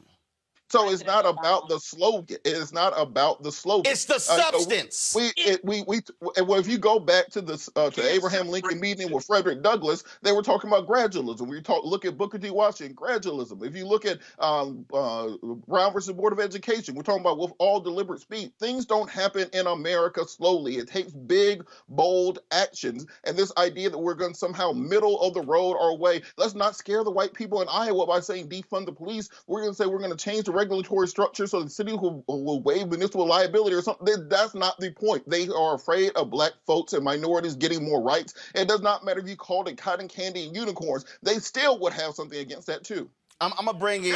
So it's not about the slogan. It's not about the slogan. It's the substance. If you go back to the to Abraham Lincoln meeting with Frederick Douglass, they were talking about gradualism. Look at Booker T. Washington, gradualism. If you look at Brown versus Board of Education, we're talking about with all deliberate speed. Things don't happen in America slowly. It takes big, bold actions. And this idea that we're going to somehow middle of the road our way, let's not scare the white people in Iowa by saying defund the police. We're going to say we're going to change the regulatory structure so the city will waive municipal liability or something. That's not the point. They are afraid of black folks and minorities getting more rights. It does not matter if you called it cotton candy and unicorns. They still would have something against that too. I'm gonna bring in.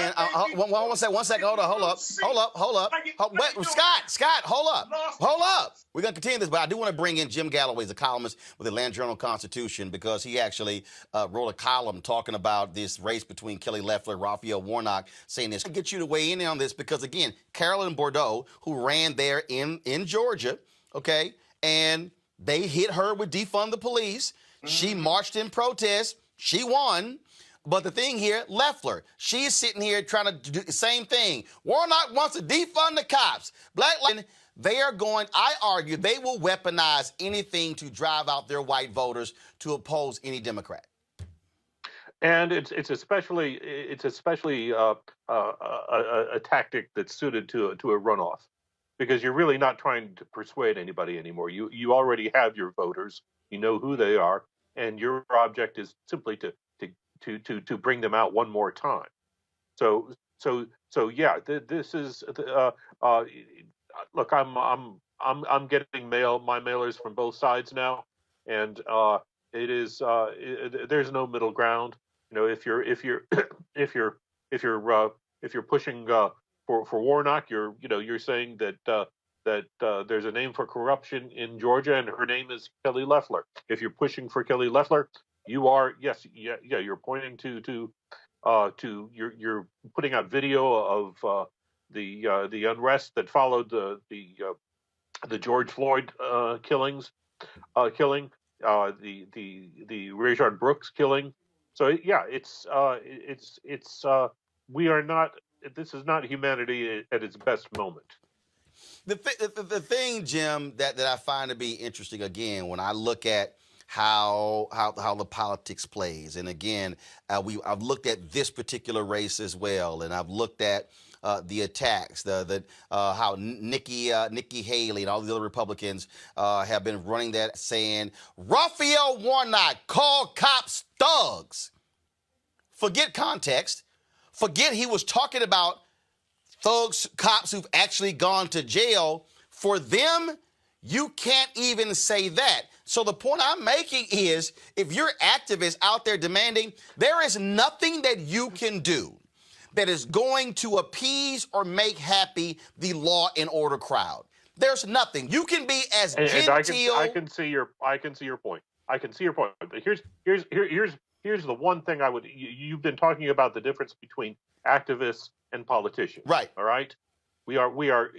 One second. Hold up. Wait, Scott, hold up. We're gonna continue this, but I do want to bring in Jim Galloway, the columnist with the Atlanta Journal-Constitution, because he actually wrote a column talking about this race between Kelly Loeffler, Raphael Warnock, saying this. I get you to weigh in on this because again, Carolyn Bordeaux, who ran there in Georgia, okay, and they hit her with defund the police. She marched in protest. She won. But the thing here, Loeffler, she's sitting here trying to do the same thing. Warnock wants to defund the cops. They are going, I argue, they will weaponize anything to drive out their white voters to oppose any Democrat. And it's especially a tactic that's suited to a runoff, because you're really not trying to persuade anybody anymore. You already have your voters. You know who they are, and your object is simply to bring them out one more time. So yeah, this is look, I'm getting my mailers from both sides now, and it is there's no middle ground. You know, if you're pushing for Warnock, you're saying that there's a name for corruption in Georgia, and her name is Kelly Loeffler. If you're pushing for Kelly Loeffler, you are you're pointing to you're putting out video of the unrest that followed the George Floyd killing, the Rayshard Brooks killing. So yeah, we are not. This is not humanity at its best moment. The thing, Jim, that I find to be interesting again when I look at how the politics plays, and again, I've looked at this particular race as well, and I've looked at the attacks, how Nikki Haley and all the other Republicans have been running that, saying Raphael Warnock called cops thugs. Forget context. Forget he was talking about thugs, cops who've actually gone to jail. For them, you can't even say that. So the point I'm making is, if you're activists out there demanding, there is nothing that you can do that is going to appease or make happy the law and order crowd. There's nothing. You can be as genteel. I can see your point. But here's the one thing I would. You've been talking about the difference between activists and politicians. Right. All right. We are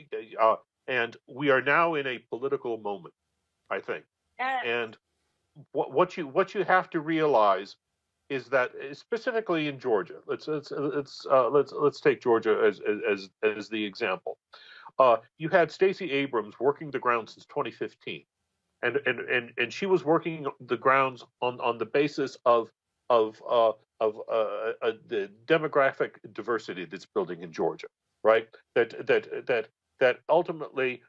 now in a political moment, I think. And what you have to realize is that, specifically in Georgia, let's take Georgia as the example. You had Stacey Abrams working the ground since 2015, and she was working the grounds on the basis of the demographic diversity that's building in Georgia, right? That ultimately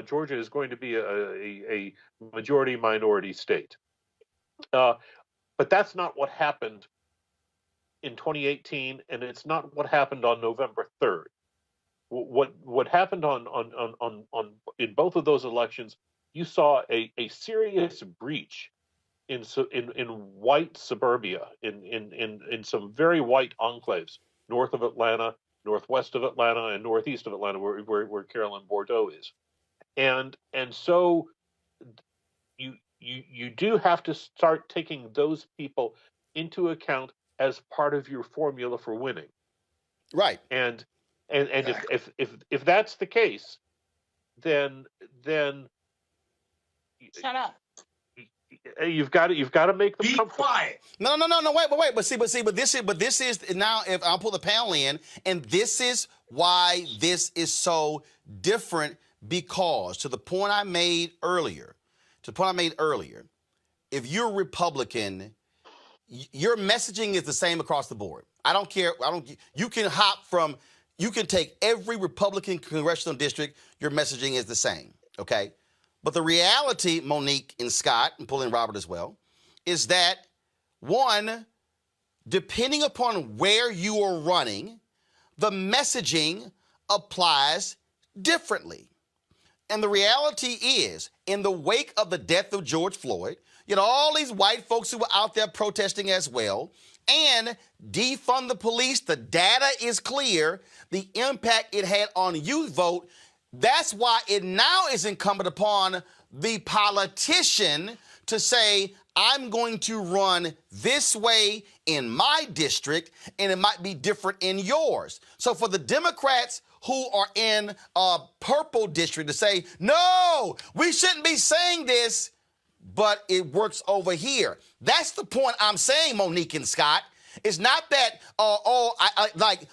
Georgia is going to be a majority minority state. But that's not what happened in 2018, and it's not what happened on November 3rd. What happened on in both of those elections, you saw a serious breach in white suburbia, in some very white enclaves north of Atlanta, northwest of Atlanta, and northeast of Atlanta, where Carolyn Bordeaux is. And so you do have to start taking those people into account as part of your formula for winning. Right. And if that's the case, then shut up. You've got to make them be quiet. No, wait. But this is now. If I'll pull the panel in, and this is why this is so different. Because to the point I made earlier, if you're Republican, your messaging is the same across the board. I don't care. You can take every Republican congressional district. Your messaging is the same. Okay. But the reality, Monique and Scott, and pull in Robert as well, is that one, depending upon where you are running, the messaging applies differently. And the reality is, in the wake of the death of George Floyd, You know, all these white folks who were out there protesting as well, and defund the police. The data is clear. The impact it had on youth vote. That's why it now is incumbent upon the politician to say, I'm going to run this way in my district, and it might be different in yours. So for the Democrats who are in a purple district to say, no, we shouldn't be saying this, but it works over here. That's the point I'm saying, Monique and Scott. It's not that,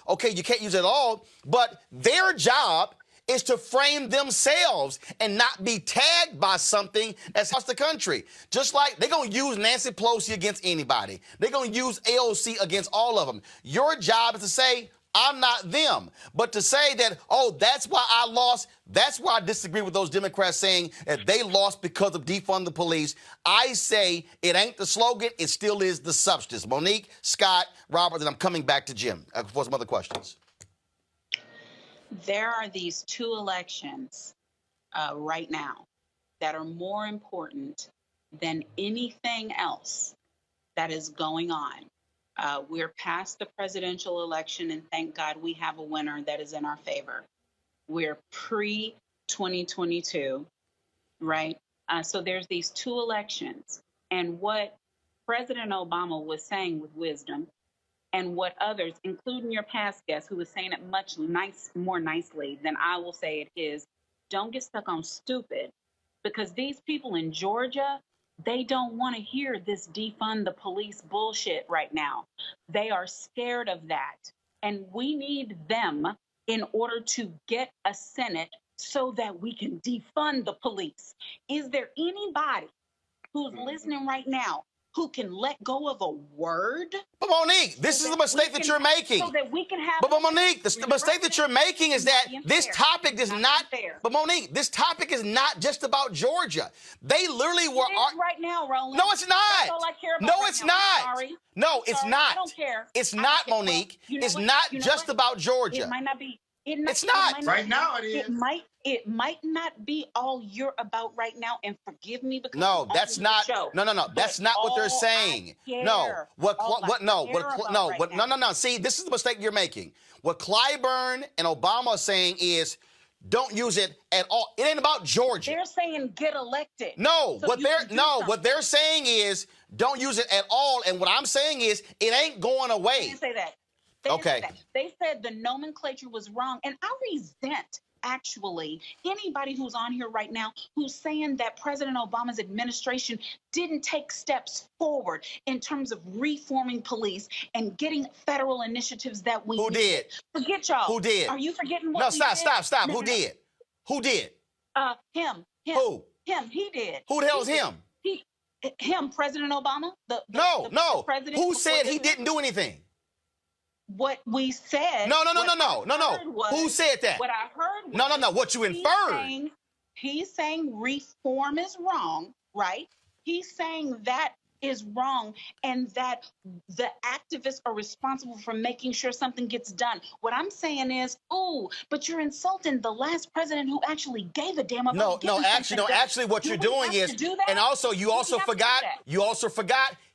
okay, you can't use it at all, but their job is to frame themselves and not be tagged by something that's across the country. Just like they're going to use Nancy Pelosi against anybody. They're going to use AOC against all of them. Your job is to say, I'm not them. But to say that, oh, that's why I lost, that's why I disagree with those Democrats saying that they lost because of defund the police. I say it ain't the slogan, it still is the substance. Monique, Scott, Robert, and I'm coming back to Jim for some other questions. There are these two elections right now that are more important than anything else that is going on. We're past the presidential election, and thank God we have a winner that is in our favor. We're pre-2022, right? So there's these two elections. And what President Obama was saying with wisdom, and what others, including your past guest, who was saying it more nicely than I will say it, is don't get stuck on stupid, because these people in Georgia, they don't want to hear this defund the police bullshit right now. They are scared of that. And we need them in order to get a Senate so that we can defund the police. Is there anybody who's listening right now who can let go of a word? But Monique, this is the mistake that you're making. So that we can have. But Monique, the mistake that you're making is that this topic is not. But Monique, this topic is not just about Georgia. They literally were. It is right now, Roland. No, it's not. That's all I care about. No, right it's now. not. Sorry. No, it's Sorry. not. I don't care. It's not, Monique. You know it's what? not You know just what? about Georgia. It might not be. It's not. Right now it is. It might not be all you're about right now, and forgive me because No, that's not. No. That's not what they're saying. No. No. See, this is the mistake you're making. What Clyburn and Obama are saying is, don't use it at all. It ain't about Georgia. They're saying get elected. No, what they're saying is don't use it at all. And what I'm saying is it ain't going away. They didn't say that. They said the nomenclature was wrong, and I resent actually anybody who's on here right now who's saying that President Obama's administration didn't take steps forward in terms of reforming police and getting federal initiatives that we Who did? Forget y'all. Who did? Are you forgetting what No, we did? stop. No, Who did? Who did? Him. Who? Him. He did. Who the hell is him? Him, President Obama? The president Who said he didn't do anything? What we said. No. Who said that? What I heard was. No. What you inferred. He's saying reform is wrong, right? He's saying that is wrong and that the activists are responsible for making sure something gets done. What I'm saying is, but you're insulting the last president who actually gave a damn about getting something done. Actually, what you're doing is, and also you also forgot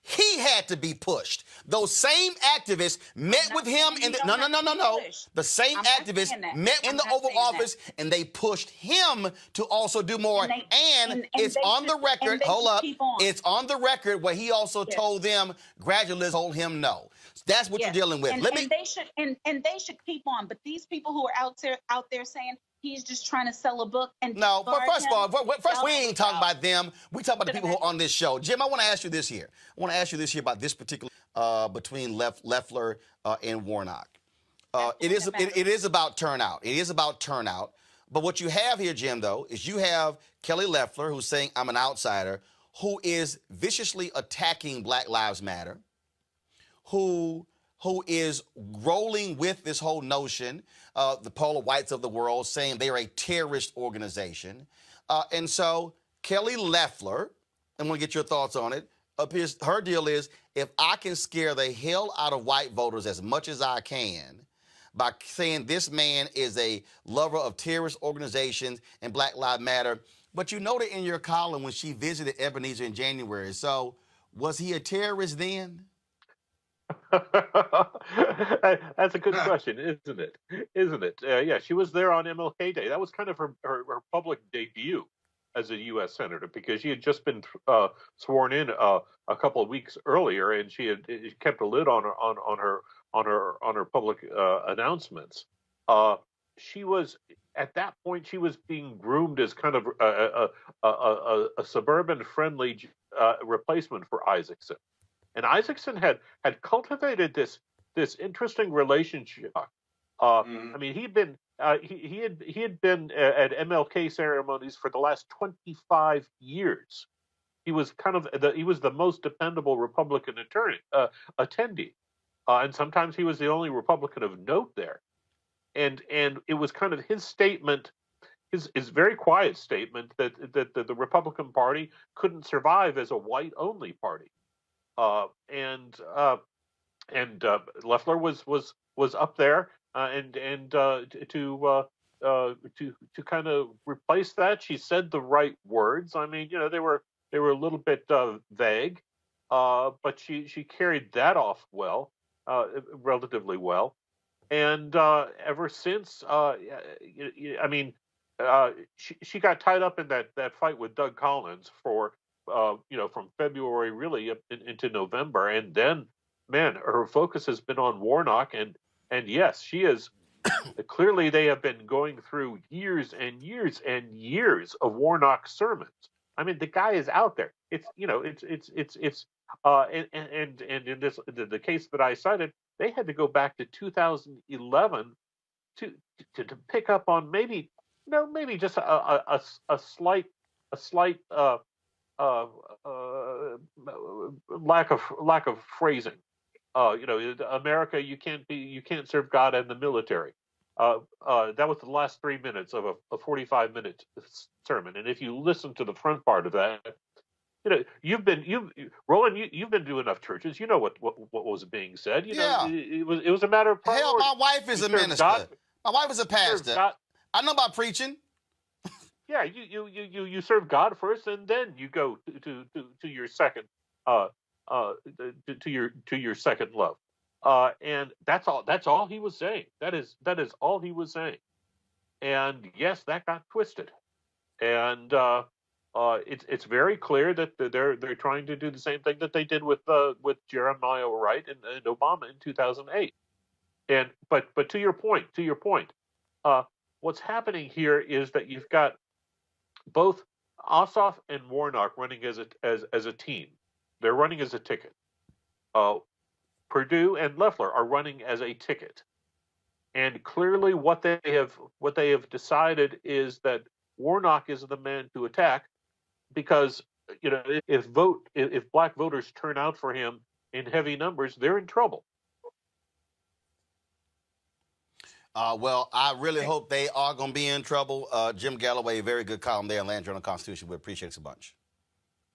he had to be pushed. Those same activists met with him in the no. The same activists met in the Oval Office and they pushed him to also do more. And it's on the record. Hold up. It's on the record where he also told them gradualists told him no. That's what you're dealing with. And they should keep on. But these people who are out there saying he's just trying to sell a book and but first of all, we ain't talking about them. We talk about the people who are on this show. Jim, I want to ask you this here. About this particular between Loeffler and Warnock. It is about turnout. It is about turnout. But what you have here, Jim, though, is you have Kelly Loeffler, who's saying I'm an outsider, who is viciously attacking Black Lives Matter, who is rolling with this whole notion, the polar whites of the world, saying they are a terrorist organization. And so Kelly Loeffler, I'm going to get your thoughts on it, her deal is, if I can scare the hell out of white voters as much as I can by saying this man is a lover of terrorist organizations and Black Lives Matter, But you noted in your column when she visited Ebenezer in January. So was he a terrorist then? That's a good question, isn't it? Isn't it? Yeah, she was there on MLK Day. That was kind of her public debut as a U.S. senator, because she had just been sworn in a couple of weeks earlier, and she had kept a lid on her public announcements. She was, at that point, she was being groomed as kind of a suburban-friendly replacement for Isaacson. And Isaacson had cultivated this interesting relationship. I mean, he had been at MLK ceremonies for the last 25 years. He was kind of the most dependable Republican attendee, and sometimes he was the only Republican of note there. And it was kind of his statement, his very quiet statement that the Republican Party couldn't survive as a white-only party. And Loeffler was up there, and to kind of replace that, she said the right words. I mean, they were a little bit vague, but she carried that off well, relatively well. And ever since, I mean, she got tied up in that fight with Doug Collins for from February really up into November, and then, man, her focus has been on Warnock, and yes, she is clearly they have been going through years and years and years of Warnock sermons. I mean, the guy is out there. It's and in the case that I cited, they had to go back to 2011 to pick up on maybe just a slight lack of phrasing. America, you can't serve God and the military. That was the last 3 minutes of a 45-minute sermon, and if you listen to the front part of that, Roland, you've been to enough churches. You know what was being said. It was a matter of priority. Hell, my wife is a minister. My wife is a pastor. I know about preaching. Yeah, you serve God first, and then you go to your second to your second love, and that's all he was saying. That is all he was saying. And yes, that got twisted, and it's very clear that they're trying to do the same thing that they did with Jeremiah Wright and Obama in 2008. And but to your point, what's happening here is that you've got both Ossoff and Warnock running as a team. They're running as a ticket. Perdue and Loeffler are running as a ticket. And clearly what they have decided is that Warnock is the man to attack, because if black voters turn out for him in heavy numbers, they're in trouble. Well, I really hope they are going to be in trouble. Jim Galloway, very good column there in Land Journal Constitution. We appreciate it so much.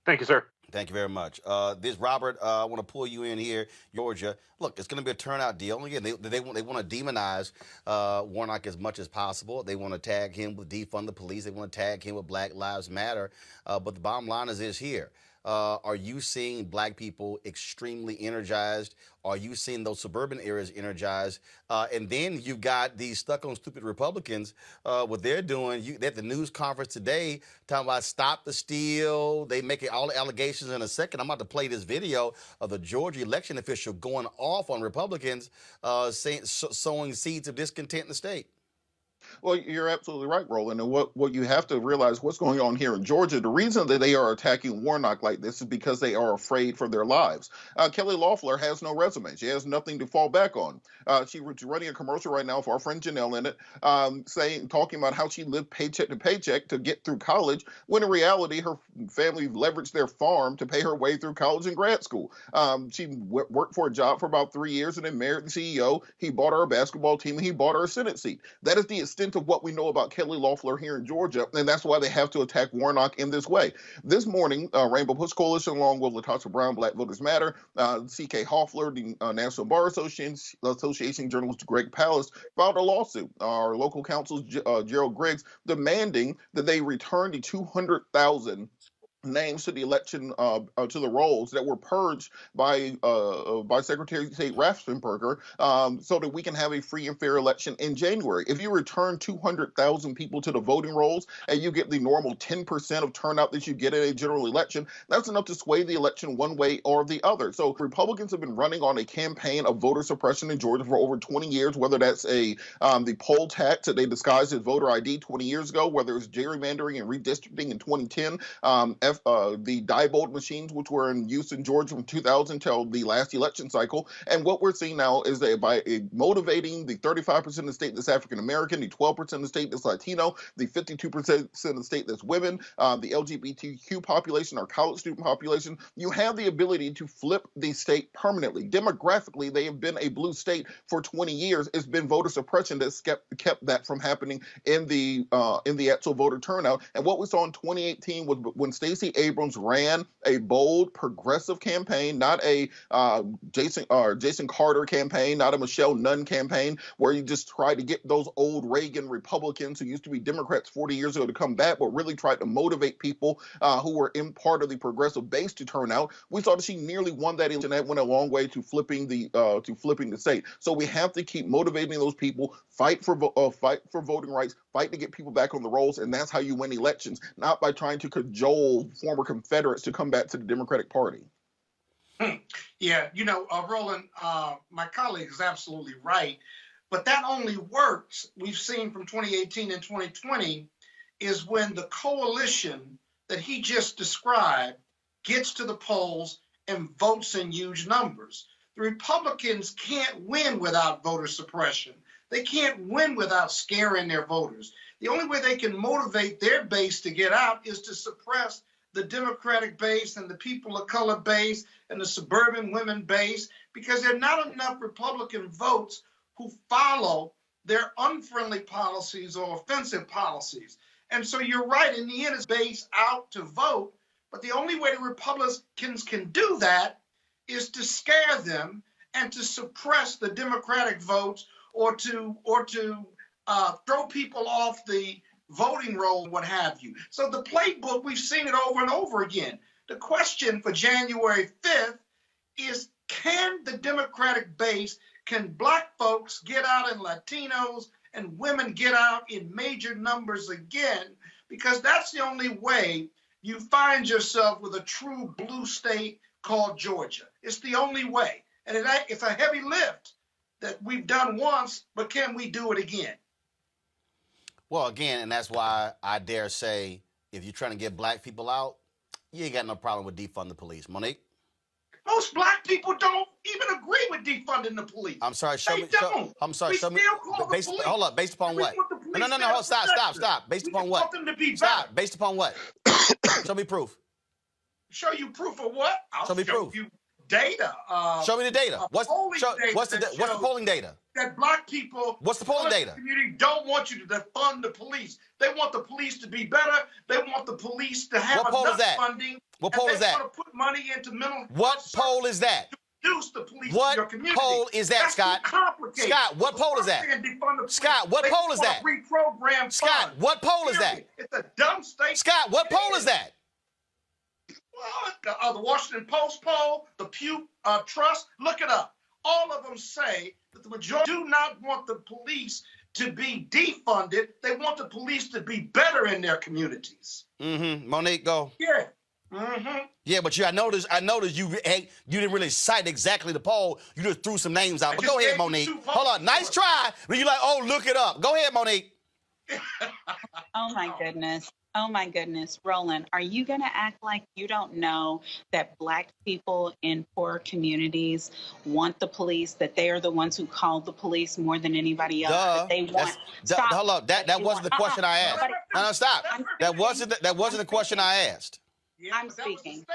Thank you, sir. Thank you very much. This Robert, I want to pull you in here, Georgia. Look, it's going to be a turnout deal. Again, they want to demonize Warnock as much as possible. They want to tag him with defund the police. They want to tag him with Black Lives Matter. But the bottom line is this here. Are you seeing black people extremely energized? Are you seeing those suburban areas energized? And then you've got these stuck on stupid Republicans, what they're doing. At the news conference today, talking about stop the steal. They make all the allegations in a second. I'm about to play this video of the Georgia election official going off on Republicans, sowing seeds of discontent in the state. Well, you're absolutely right, Roland. And what you have to realize what's going on here in Georgia, the reason that they are attacking Warnock like this is because they are afraid for their lives. Kelly Loeffler has no resume. She has nothing to fall back on. She's running a commercial right now for our friend Janelle in it, talking about how she lived paycheck to paycheck to get through college, when in reality, her family leveraged their farm to pay her way through college and grad school. She worked for a job for about 3 years and then married the CEO. He bought her a basketball team and he bought her a Senate seat. That is the extent of what we know about Kelly Loeffler here in Georgia, and that's why they have to attack Warnock in this way. This morning, Rainbow Push Coalition, along with Latasha Brown, Black Voters Matter, C.K. Hoffler, the National Bar Association journalist Greg Palast, filed a lawsuit. Our local counsel, Gerald Griggs, demanding that they return the 200,000 names to the election to the rolls that were purged by Secretary of State Raffensperger, so that we can have a free and fair election in January. If you return 200,000 people to the voting rolls and you get the normal 10% of turnout that you get in a general election, that's enough to sway the election one way or the other. So Republicans have been running on a campaign of voter suppression in Georgia for over 20 years, whether that's the poll tax that they disguised as voter ID 20 years ago, whether it's gerrymandering and redistricting in 2010, the Diebold machines, which were in use in Georgia from 2000 until the last election cycle. And what we're seeing now is that by motivating the 35% of the state that's African American, the 12% of the state that's Latino, the 52% of the state that's women, the LGBTQ population, our college student population, you have the ability to flip the state permanently. Demographically, they have been a blue state for 20 years. It's been voter suppression that's kept that from happening in the actual voter turnout. And what we saw in 2018 was when Stacey Abrams ran a bold, progressive campaign, not a Jason Carter campaign, not a Michelle Nunn campaign, where you just tried to get those old Reagan Republicans who used to be Democrats 40 years ago to come back, but really tried to motivate people who were in part of the progressive base to turn out. We saw that she nearly won that election. That went a long way to flipping the state. So we have to keep motivating those people, fight for voting rights, fight to get people back on the rolls, and that's how you win elections, not by trying to cajole former Confederates to come back to the Democratic Party. Yeah, Roland, my colleague is absolutely right, but that only works, we've seen from 2018 and 2020, is when the coalition that he just described gets to the polls and votes in huge numbers. The Republicans can't win without voter suppression. They can't win without scaring their voters. The only way they can motivate their base to get out is to suppress the Democratic base and the people of color base and the suburban women base, because there are not enough Republican votes who follow their unfriendly policies or offensive policies. And so you're right, in the end, it's base out to vote, but the only way the Republicans can do that is to scare them and to suppress the Democratic votes or to throw people off the voting roll, what have you. So the playbook, we've seen it over and over again. The question for January 5th is, can the Democratic base, can Black folks get out and Latinos and women get out in major numbers again? Because that's the only way you find yourself with a true blue state called Georgia. It's the only way. And it's a heavy lift that we've done once, but can we do it again? Well, again, and that's why I dare say, if you're trying to get Black people out, you ain't got no problem with defund the police. Monique? Most Black people don't even agree with defunding the police. I'm sorry, show me. I'm sorry, show me. Hold up, based upon what? No, hold, stop. Based upon what? Stop. Based upon what? Show me proof. Show you proof of what? Show me proof. You data. Show me the data. What's the polling data? That Black people, what's the polling data? Community don't want you to defund the police. They want the police to be better. They want the police to have enough funding. What poll is that? They want to put money into mental. What poll is that? To reduce the police what in your community. Poll is that, That's Scott? Scott, what poll is that? Scott, what poll is that? Reprogram Scott, what poll is that? It's a dumb state. Scott, what poll is that? Well, the Washington Post poll, the Pew Trust, look it up. All of them say that the majority do not want the police to be defunded. They want the police to be better in their communities. Mm-hmm. Monique, go. Yeah. Mm-hmm. Yeah, but I noticed you didn't really cite exactly the poll. You just threw some names out. But go ahead, Monique. Hold on. Nice try. But you're like, oh, look it up. Go ahead, Monique. Oh, my goodness. Oh, my goodness. Roland, are you going to act like you don't know that Black people in poor communities want the police, that they are the ones who call the police more than anybody else? That they want. Hold up. That wasn't the question I asked. No, stop. That wasn't the question I asked. Yeah, I'm speaking.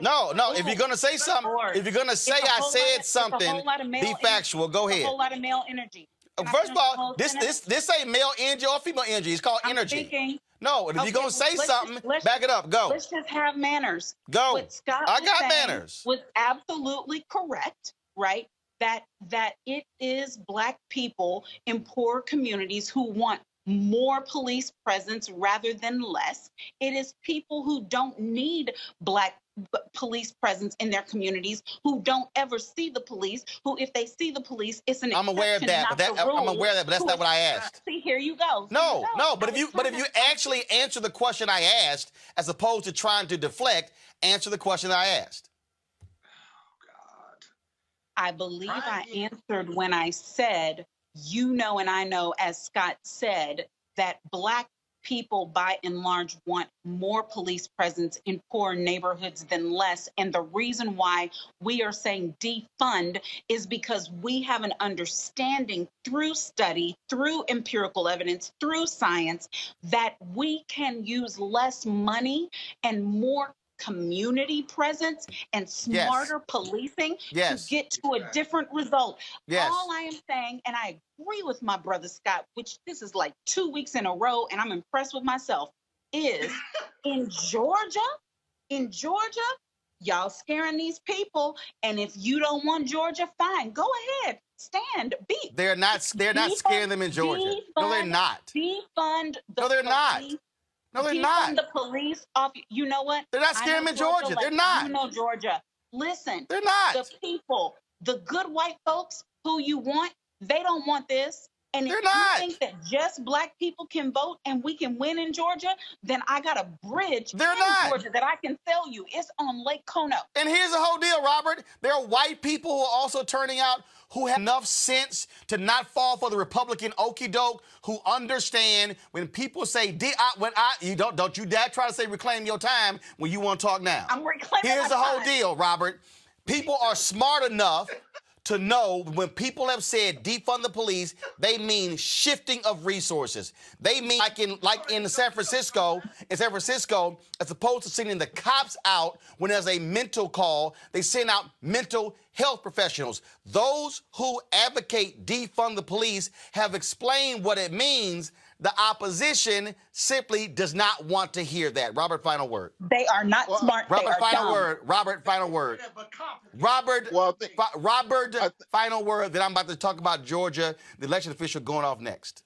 No. If you're gonna say something, if you're gonna say I said something, be factual. Go ahead. A whole lot of male energy. First of all, this ain't male energy or female energy. It's called energy. Speaking. No, and if you're gonna say something, back it up. Go. Let's just have manners. Go. What Scott I was got saying manners. was absolutely correct, right? That it is Black people in poor communities who want more police presence rather than less. It is people who don't need Black police presence in their communities, who don't ever see the police, who, if they see the police, it's an I'm aware of exception, that, not but the rule. I'm aware of that, but that's not what I asked. See, here you go. No, but if you actually answer the question I asked, as opposed to trying to deflect, answer the question I asked. I believe I answered when I said, you know, and I know, as Scott said, that Black people by and large want more police presence in poor neighborhoods than less. And the reason why we are saying defund is because we have an understanding through study, through empirical evidence, through science, that we can use less money and more community presence and smarter policing to get to a different result. All I am saying, and I agree with my brother Scott, which this is like 2 weeks in a row, and I'm impressed with myself, is in Georgia, y'all scaring these people. And if you don't want Georgia, fine, go ahead. Stand, beat. They're not scaring them in Georgia. No, they're not. Defund the No, they're not. police. No, they're Defund not. the police off. You know what? They're not scaring them in Georgia. Like They're not. You know Georgia. Listen. They're not. The people, the good white folks who you want, they don't want this. And if you think that just Black people can vote and we can win in Georgia, then I got a bridge in Georgia that I can sell you. It's on Lake Kono. And here's the whole deal, Robert. There are white people who are also turning out who have enough sense to not fall for the Republican okie doke, who understand when people say, don't you dare try to say reclaim your time when you want to talk now. I'm reclaiming Here's my the whole time. deal, Robert. People are smart enough to know when people have said defund the police, they mean shifting of resources. They mean like in San Francisco, as opposed to sending the cops out when there's a mental call, they send out mental health professionals. Those who advocate defund the police have explained what it means. The opposition simply does not want to hear that. Robert, final word. They are not smart. Robert, they are final dumb. word. Robert, final word. Robert, final word that I'm about to talk about Georgia, the election official going off next.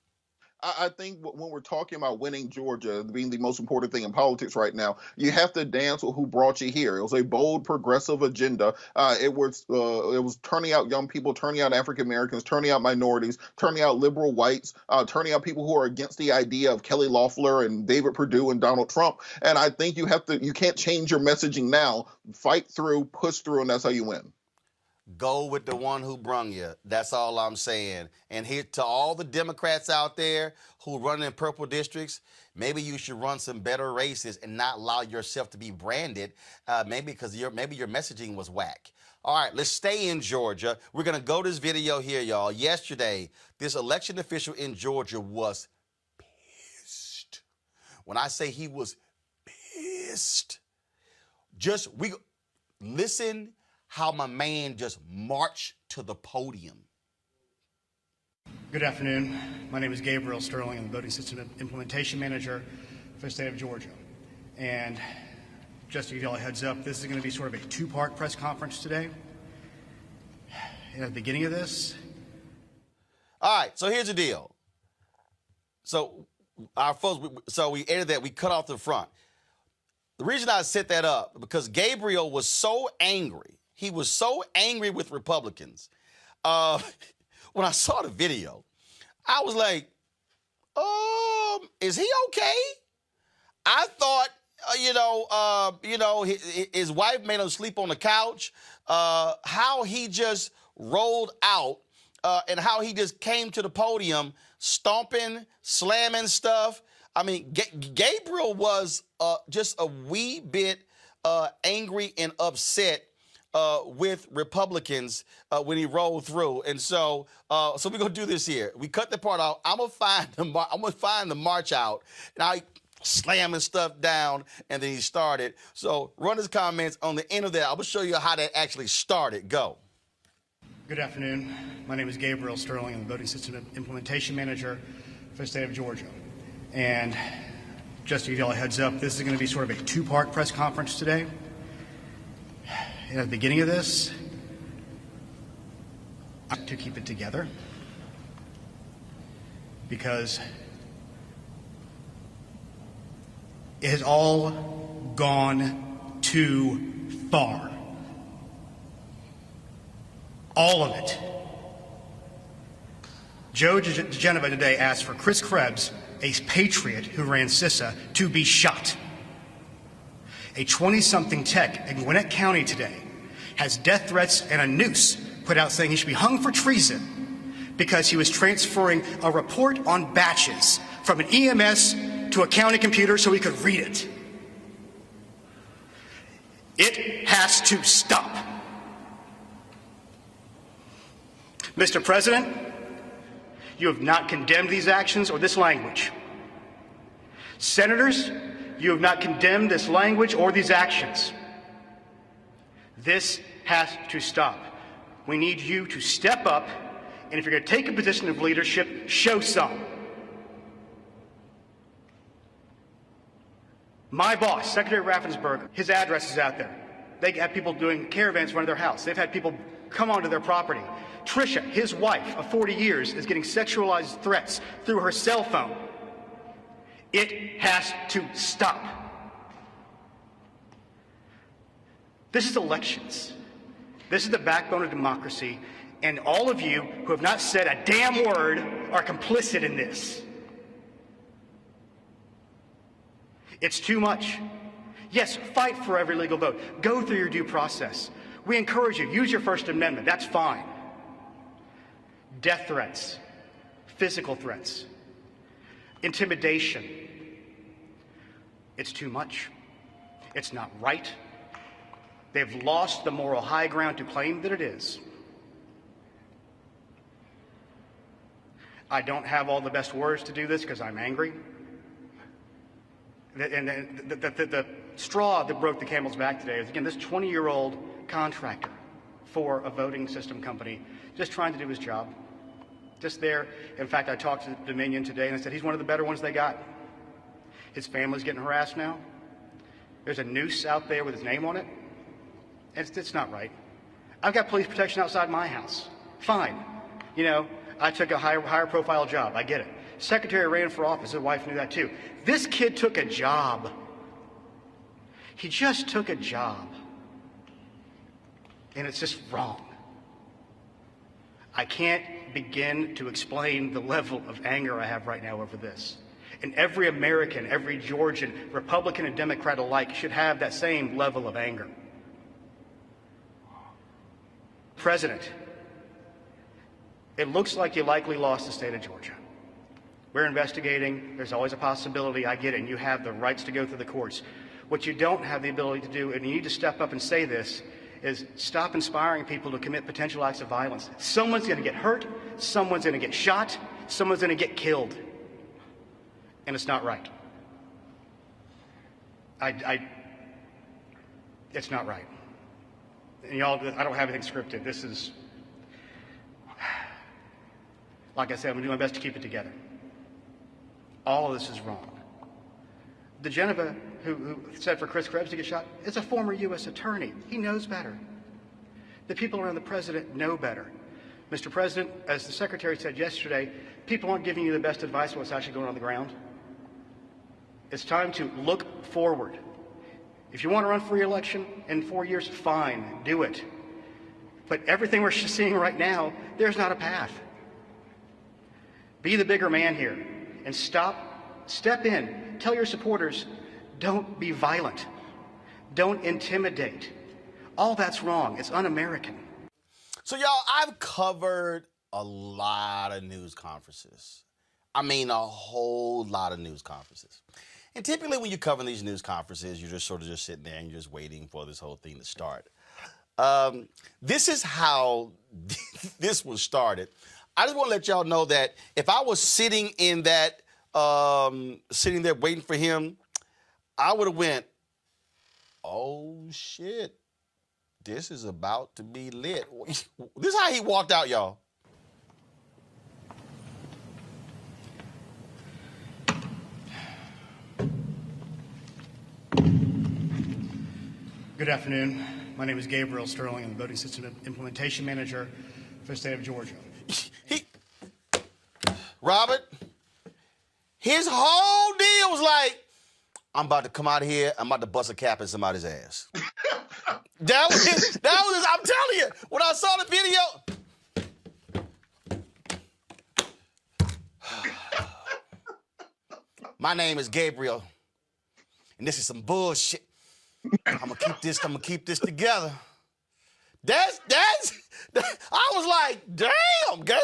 I think when we're talking about winning Georgia being the most important thing in politics right now, you have to dance with who brought you here. It was a bold, progressive agenda. It was turning out young people, turning out African Americans, turning out minorities, turning out liberal whites, turning out people who are against the idea of Kelly Loeffler and David Perdue and Donald Trump. And I think you can't change your messaging now. Fight through, push through, and that's how you win. Go with the one who brung you. That's all I'm saying. And here to all the Democrats out there who run in purple districts, maybe you should run some better races and not allow yourself to be branded. Maybe because your messaging was whack. All right, let's stay in Georgia. We're gonna go to this video here, y'all. Yesterday, this election official in Georgia was pissed. When I say he was pissed, listen how my man just marched to the podium. Good afternoon. My name is Gabriel Sterling. I'm the Voting System Implementation Manager for the state of Georgia. And just to give you all a heads up, this is going to be sort of a two-part press conference today. And at the beginning of this. All right, so here's the deal. So our folks, we edited that, we cut off the front. The reason I set that up, because Gabriel was so angry. He was so angry with Republicans. When I saw the video, I was like, is he okay? I thought, his wife made him sleep on the couch. How he just rolled out and how he just came to the podium, stomping, slamming stuff. I mean, Gabriel was just a wee bit angry and upset with Republicans when he rolled through. And so we're gonna do this here. We cut the part out. I'm gonna find the march out. And I slamming stuff down, and then he started. So run his comments on the end of that. I'm gonna show you how that actually started. Go. Good afternoon. My name is Gabriel Sterling. I'm the Voting System Implementation Manager for the state of Georgia. And just to give you all a heads up, this is going to be sort of a two-part press conference today. And at the beginning of this, I want to keep it together because it has all gone too far. All of it. Joe DeGenova today asked for Chris Krebs, a patriot who ran CISA, to be shot. A 20-something tech in Gwinnett County today has death threats and a noose put out saying he should be hung for treason because he was transferring a report on batches from an EMS to a county computer so he could read it. It has to stop. Mr. President, you have not condemned these actions or this language. Senators, you have not condemned this language or these actions. This has to stop. We need you to step up, and if you're going to take a position of leadership, show some. My boss, Secretary Raffensperger, his address is out there. They have people doing caravans in front of their house. They've had people come onto their property. Tricia, his wife of 40 years, is getting sexualized threats through her cell phone. It has to stop. This is elections. This is the backbone of democracy, and all of you who have not said a damn word are complicit in this. It's too much. Yes, fight for every legal vote. Go through your due process. We encourage you, use your First Amendment. That's fine. Death threats, physical threats, intimidation. It's too much. It's not right. They've lost the moral high ground to claim that it is. I don't have all the best words to do this because I'm angry. And the straw that broke the camel's back today is, again, this 20-year-old contractor for a voting system company just trying to do his job. Just there. In fact, I talked to Dominion today and I said he's one of the better ones they got. His family's getting harassed now. There's a noose out there with his name on it. It's not right. I've got police protection outside my house. Fine. You know, I took a higher profile job. I get it. Secretary ran for office. His wife knew that too. This kid took a job. He just took a job. And it's just wrong. I can't begin to explain the level of anger I have right now over this. And every American, every Georgian, Republican and Democrat alike, should have that same level of anger. President, it looks like you likely lost the state of Georgia. We're investigating. There's always a possibility. I get it. And you have the rights to go through the courts. What you don't have the ability to do, and you need to step up and say this, is stop inspiring people to commit potential acts of violence. Someone's going to get hurt. Someone's going to get shot. Someone's going to get killed. And it's not right. It's not right. And y'all, I don't have anything scripted. This is, like I said, I'm going to do my best to keep it together. All of this is wrong. DeGenova, who said for Chris Krebs to get shot, is a former U.S. attorney. He knows better. The people around the president know better. Mr. President, as the Secretary said yesterday, people aren't giving you the best advice on what's actually going on the ground. It's time to look forward. If you want to run for re-election in 4 years, fine, do it. But everything we're seeing right now, there's not a path. Be the bigger man here and step in, tell your supporters, don't be violent, don't intimidate. All that's wrong. It's un-American. So, y'all, I've covered a lot of news conferences. I mean, a whole lot of news conferences. And typically when you cover these news conferences, you're just sort of just sitting there and you're just waiting for this whole thing to start. This is how this was started. I just want to let y'all know that if I was sitting in that, sitting there waiting for him, I would have went, oh, shit. This is about to be lit. This is how he walked out, y'all. Good afternoon. My name is Gabriel Sterling. I'm the Voting System Implementation Manager for the state of Georgia. Robert, his whole deal was like, I'm about to come out of here, I'm about to bust a cap in somebody's ass. That was his, I'm telling you, when I saw the video. My name is Gabriel, and this is some bullshit. I'm gonna keep this together. I was like, damn, Gabriel.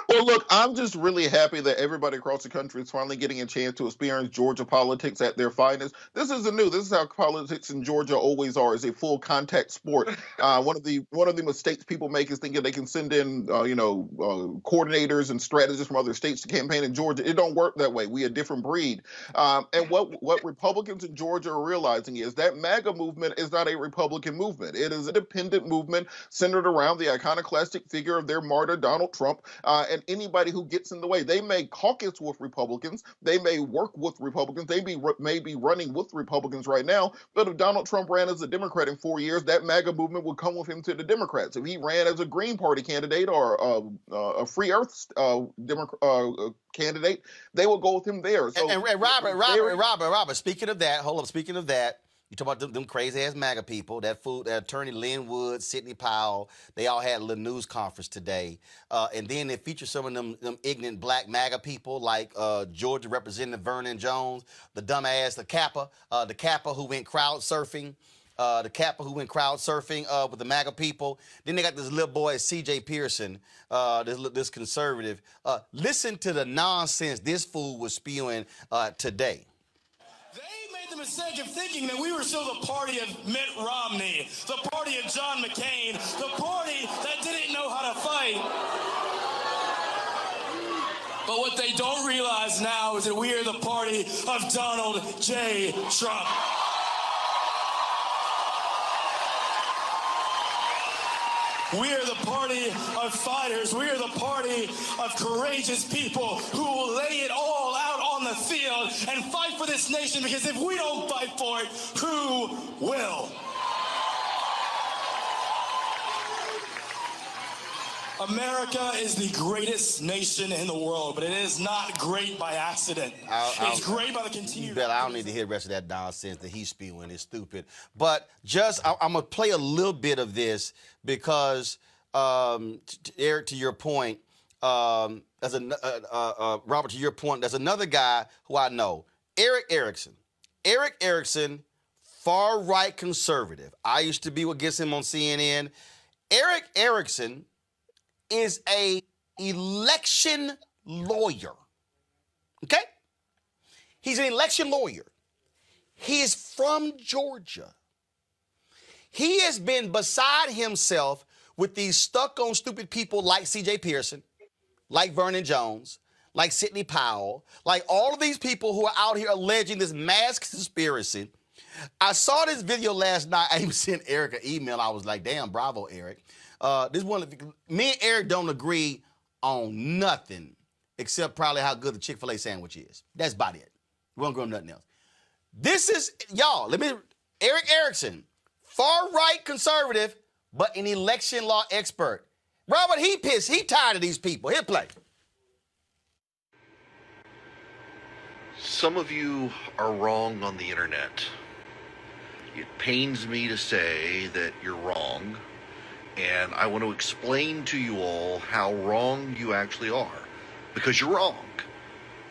Well, look, I'm just really happy that everybody across the country is finally getting a chance to experience Georgia politics at their finest. This isn't new. This is how politics in Georgia always are, is a full contact sport. One of the mistakes people make is thinking they can send in, coordinators and strategists from other states to campaign in Georgia. It don't work that way. We a different breed. And what Republicans in Georgia are realizing is that MAGA movement is not a Republican movement. It is an independent movement centered around the iconoclastic figure of their martyr, Donald Trump, and anybody who gets in the way. They may caucus with Republicans. They may work with Republicans. They may be running with Republicans right now. But if Donald Trump ran as a Democrat in 4 years, that MAGA movement would come with him to the Democrats. If he ran as a Green Party candidate or a Free Earth candidate, they will go with him there. So, and Robert, speaking of that, you talk about them crazy-ass MAGA people, that attorney Lynn Wood, Sidney Powell, they all had a little news conference today. And then they featured some of them ignorant black MAGA people like Georgia Representative Vernon Jones, the dumbass, the Kappa who went crowd surfing. With the MAGA people. Then they got this little boy, C.J. Pearson, this conservative. Listen to the nonsense this fool was spewing today. The mistake of thinking that we were still the party of Mitt Romney, the party of John McCain, the party that didn't know how to fight. But what they don't realize now is that we are the party of Donald J. Trump. We are the party of fighters. We are the party of courageous people who will lay it all out on the field and fight for this nation, because if we don't fight for it, who will? America is the greatest nation in the world, but it is not great by accident. It's great by the continued... I don't need to hear the rest of that nonsense that he's spewing. It's stupid. But I'm going to play a little bit of this because, Eric, to your point, Robert, to your point, there's another guy who I know, Eric Erickson, far-right conservative. I used to be against him on CNN. Eric Erickson is a election lawyer, okay? He's an election lawyer. He is from Georgia. He has been beside himself with these stuck-on stupid people like C.J. Pearson, like Vernon Jones, like Sidney Powell, like all of these people who are out here alleging this mass conspiracy. I saw this video last night. I even sent Eric an email. I was like, damn, bravo, Eric. Me and Eric don't agree on nothing except probably how good the Chick-fil-A sandwich is. That's about it. We don't agree on nothing else. This is, y'all, Eric Erickson, far-right conservative, but an election law expert. Robert, he pissed. He tired of these people. He'll play. Some of you are wrong on the internet. It pains me to say that you're wrong. And I want to explain to you all how wrong you actually are. Because you're wrong.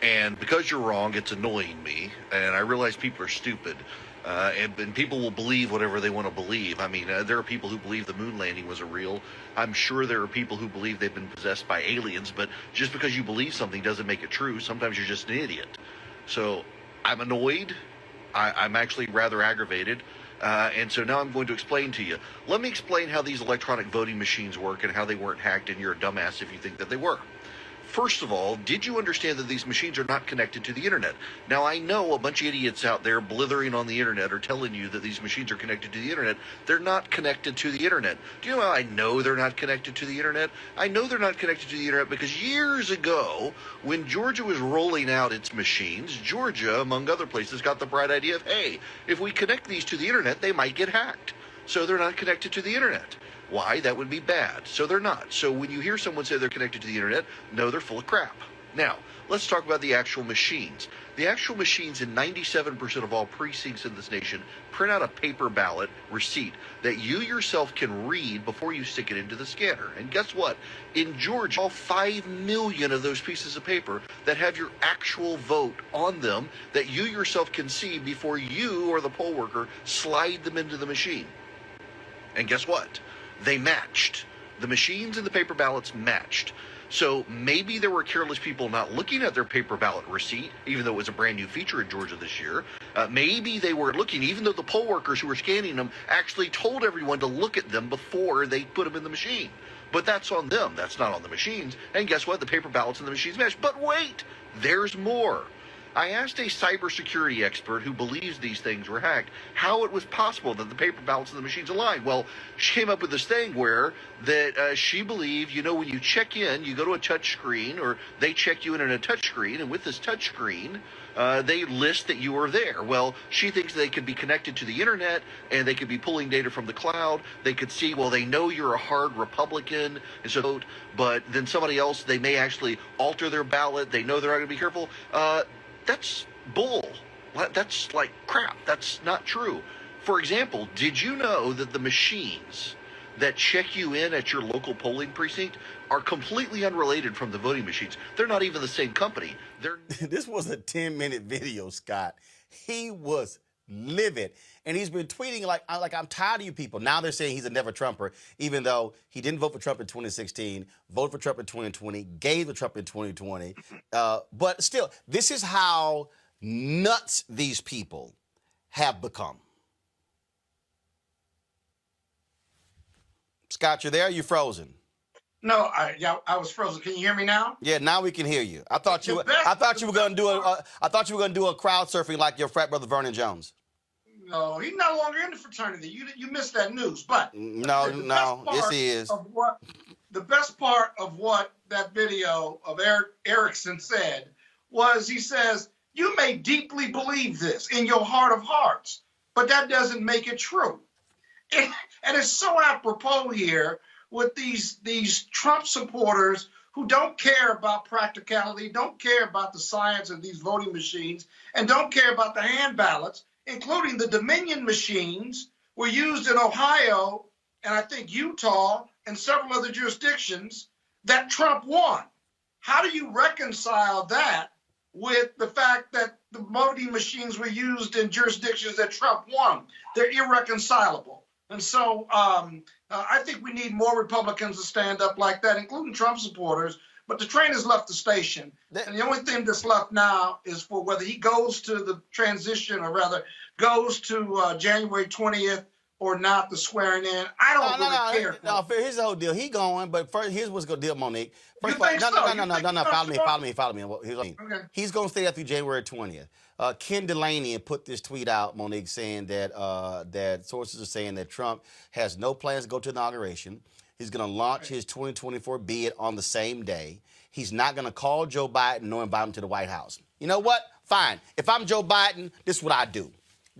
And because you're wrong, it's annoying me. And I realize people are stupid. And people will believe whatever they want to believe. I mean, there are people who believe the moon landing was real. I'm sure there are people who believe they've been possessed by aliens. But just because you believe something doesn't make it true. Sometimes you're just an idiot. So I'm annoyed. I'm actually rather aggravated. And so now I'm going to explain to you. Let me explain how these electronic voting machines work and how they weren't hacked, and you're a dumbass if you think that they were. First of all, did you understand that these machines are not connected to the internet? Now, I know a bunch of idiots out there blithering on the internet are telling you that these machines are connected to the internet. They're not connected to the internet. Do you know how I know they're not connected to the internet? I know they're not connected to the internet because years ago, when Georgia was rolling out its machines, Georgia, among other places, got the bright idea of, hey, if we connect these to the internet, they might get hacked. So they're not connected to the internet. Why? That would be bad. So they're not. So when you hear someone say they're connected to the internet, no, they're full of crap. Now, let's talk about the actual machines. The actual machines in 97% of all precincts in this nation print out a paper ballot receipt that you yourself can read before you stick it into the scanner. And guess what? In Georgia, all 5 million of those pieces of paper that have your actual vote on them that you yourself can see before you or the poll worker slide them into the machine. And guess what? They matched. The machines and the paper ballots matched. So maybe there were careless people not looking at their paper ballot receipt, even though it was a brand new feature in Georgia this year. Maybe they were looking, even though the poll workers who were scanning them actually told everyone to look at them before they put them in the machine. But that's on them. That's not on the machines. And guess what? The paper ballots and the machines matched. But wait, there's more. I asked a cybersecurity expert who believes these things were hacked how it was possible that the paper ballots and the machines aligned. Well, she came up with this thing where that she believed, you know, when you check in, you go to a touch screen, or they check you in a touch screen, and with this touch screen, they list that you are there. Well, she thinks they could be connected to the internet, and they could be pulling data from the cloud. They could see, well, they know you're a hard Republican, and so, but then somebody else, they may actually alter their ballot. They know they're not going to be careful. That's bull. That's like crap. That's not true. For example, did you know that the machines that check you in at your local polling precinct are completely unrelated from the voting machines? They're not even the same company. This was a 10-minute video, Scott. He was livid. And he's been tweeting like, I'm tired of you people. Now they're saying he's a never Trumper, even though he didn't vote for Trump in 2016, voted for Trump in 2020, gave the Trump in 2020. But still, this is how nuts these people have become. Scott, you there? Are you frozen? No, I was frozen. Can you hear me now? Yeah, now we can hear you. I thought you were going to do a crowd surfing like your frat brother Vernon Jones. No, he's no longer in the fraternity. You missed that news. But no, yes he is. The best part of what that video of Erickson said was he says, you may deeply believe this in your heart of hearts, but that doesn't make it true. And it's so apropos here with these Trump supporters who don't care about practicality, don't care about the science of these voting machines, and don't care about the hand ballots, including the Dominion machines were used in Ohio and I think Utah and several other jurisdictions that Trump won. How do you reconcile that with the fact that the voting machines were used in jurisdictions that Trump won? They're irreconcilable. And so I think we need more Republicans to stand up like that, including Trump supporters. But the train has left the station. And the only thing that's left now is for whether he goes to the transition or rather goes to January 20th or not, the swearing in. I don't really care. No, here's the whole deal. He going, but first, here's what's going to deal, Monique. First, follow me. Okay. He's going to stay there through January 20th. Ken Delaney put this tweet out, Monique, saying that that sources are saying that Trump has no plans to go to inauguration. He's going to launch his 2024 bid on the same day. He's not going to call Joe Biden nor invite him to the White House. You know what? Fine. If I'm Joe Biden, this is what I do.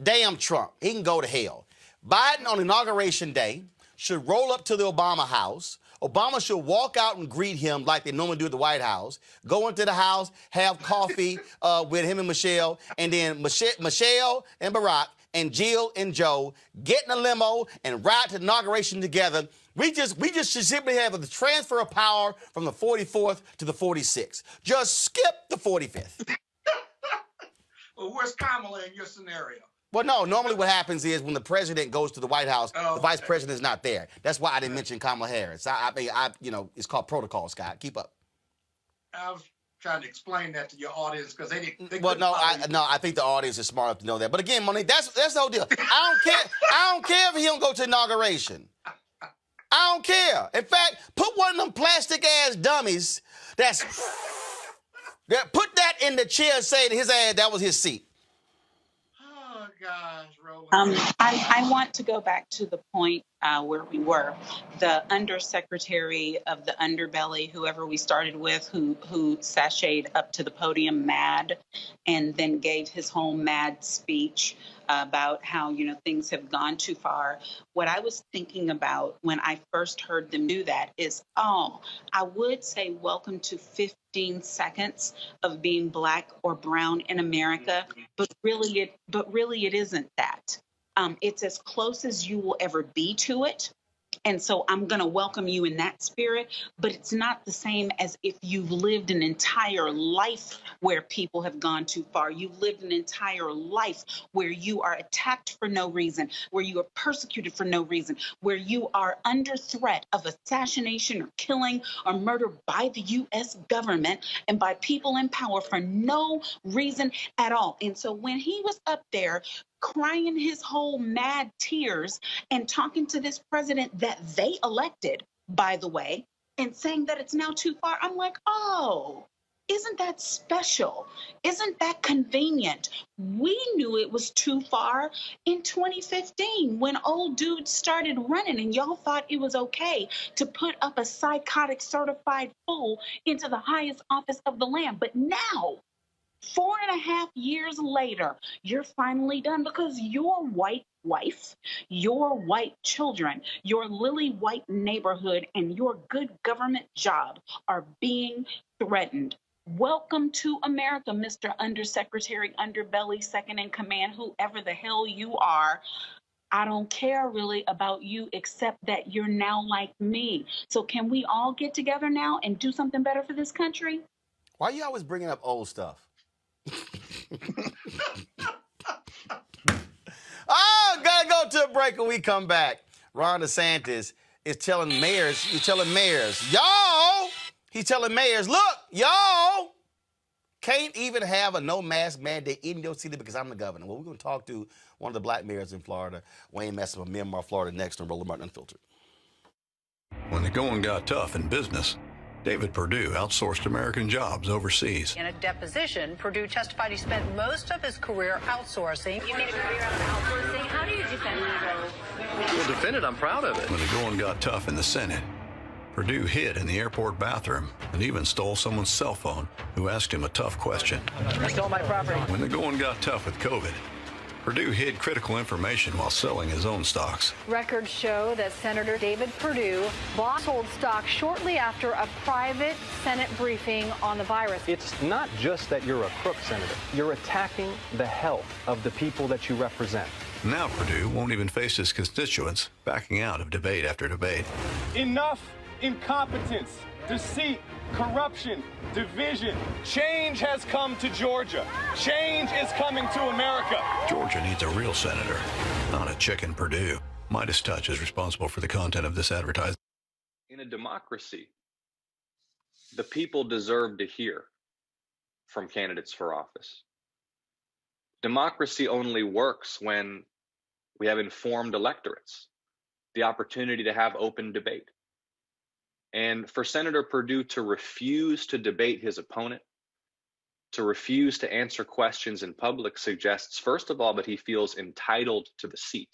Damn Trump. He can go to hell. Biden on Inauguration Day should roll up to the Obama house. Obama should walk out and greet him like they normally do at the White House, go into the house, have coffee with him and Michelle, and then Michelle and Barack and Jill and Joe get in a limo and ride to the inauguration together. We just should simply have the transfer of power from the 44th to the 46th. Just skip the 45th. Well, where's Kamala in your scenario? Well, no, normally what happens is when the president goes to the White House, the vice president is not there. That's why I didn't mention Kamala Harris. I mean, it's called protocol, Scott. Keep up. I was trying to explain that to your audience because they didn't. I think the audience is smart enough to know that. But again, Monique, that's the whole deal. I don't care if he don't go to inauguration. I don't care. In fact, put one of them plastic-ass dummies that put that in the chair and say to his ass that was his seat. Oh, gosh, Roland. I want to go back to the point where we were. The undersecretary of the underbelly, whoever we started with, who sashayed up to the podium mad and then gave his whole mad speech about how, things have gone too far. What I was thinking about when I first heard them do that is, I would say welcome to 15 seconds of being Black or brown in America, but really it isn't that. It's as close as you will ever be to it. And so I'm going to welcome you in that spirit, but it's not the same as if you've lived an entire life where people have gone too far. You've lived an entire life where you are attacked for no reason, where you are persecuted for no reason, where you are under threat of assassination or killing or murder by the U.S. government and by people in power for no reason at all. And so when he was up there crying his whole mad tears and talking to this president that they elected, by the way, and saying that it's now too far, I'm like, isn't that special? Isn't that convenient? We knew it was too far in 2015 when old dudes started running and y'all thought it was okay to put up a psychotic certified fool into the highest office of the land. But now, 4.5 years later, you're finally done because your white wife, your white children, your lily white neighborhood, and your good government job are being threatened. Welcome to America, Mr. Undersecretary, Underbelly, Second in Command, whoever the hell you are. I don't care really about you except that you're now like me. So can we all get together now and do something better for this country? Why are you always bringing up old stuff? Gotta go to a break when we come back. Ron DeSantis is telling mayors, look, y'all can't even have a no mask mandate in your city because I'm the governor. Well, we're going to talk to one of the Black mayors in Florida, Wayne Messer from Miramar, Florida, next on Roland Martin Unfiltered. When the going got tough in business, David Perdue outsourced American jobs overseas. In a deposition, Perdue testified he spent most of his career outsourcing. You made a career out of outsourcing. How do you defend that? Well, defend it. I'm proud of it. When the going got tough in the Senate, Perdue hid in the airport bathroom and even stole someone's cell phone who asked him a tough question. You stole my property. When the going got tough with COVID, Perdue hid critical information while selling his own stocks. Records show that Senator David Perdue bought sold stock shortly after a private Senate briefing on the virus. It's not just that you're a crook, Senator. You're attacking the health of the people that you represent. Now Perdue won't even face his constituents, backing out of debate after debate. Enough incompetence, deceit, corruption, division. Change has come to Georgia. Change is coming to America. Georgia needs a real senator, not a chicken Perdue. Midas Touch is responsible for the content of this advertisement. In a democracy, the people deserve to hear from candidates for office. Democracy only works when we have informed electorates, the opportunity to have open debate. And for Senator Perdue to refuse to debate his opponent, to refuse to answer questions in public suggests, first of all, that he feels entitled to the seat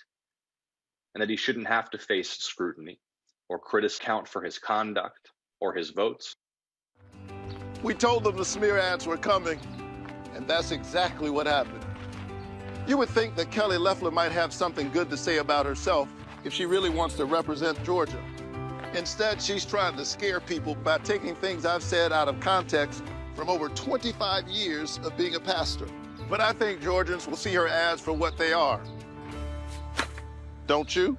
and that he shouldn't have to face scrutiny or count for his conduct or his votes. We told them the smear ads were coming, and that's exactly what happened. You would think that Kelly Loeffler might have something good to say about herself if she really wants to represent Georgia. Instead, she's trying to scare people by taking things I've said out of context from over 25 years of being a pastor. But I think Georgians will see her ads for what they are. Don't you?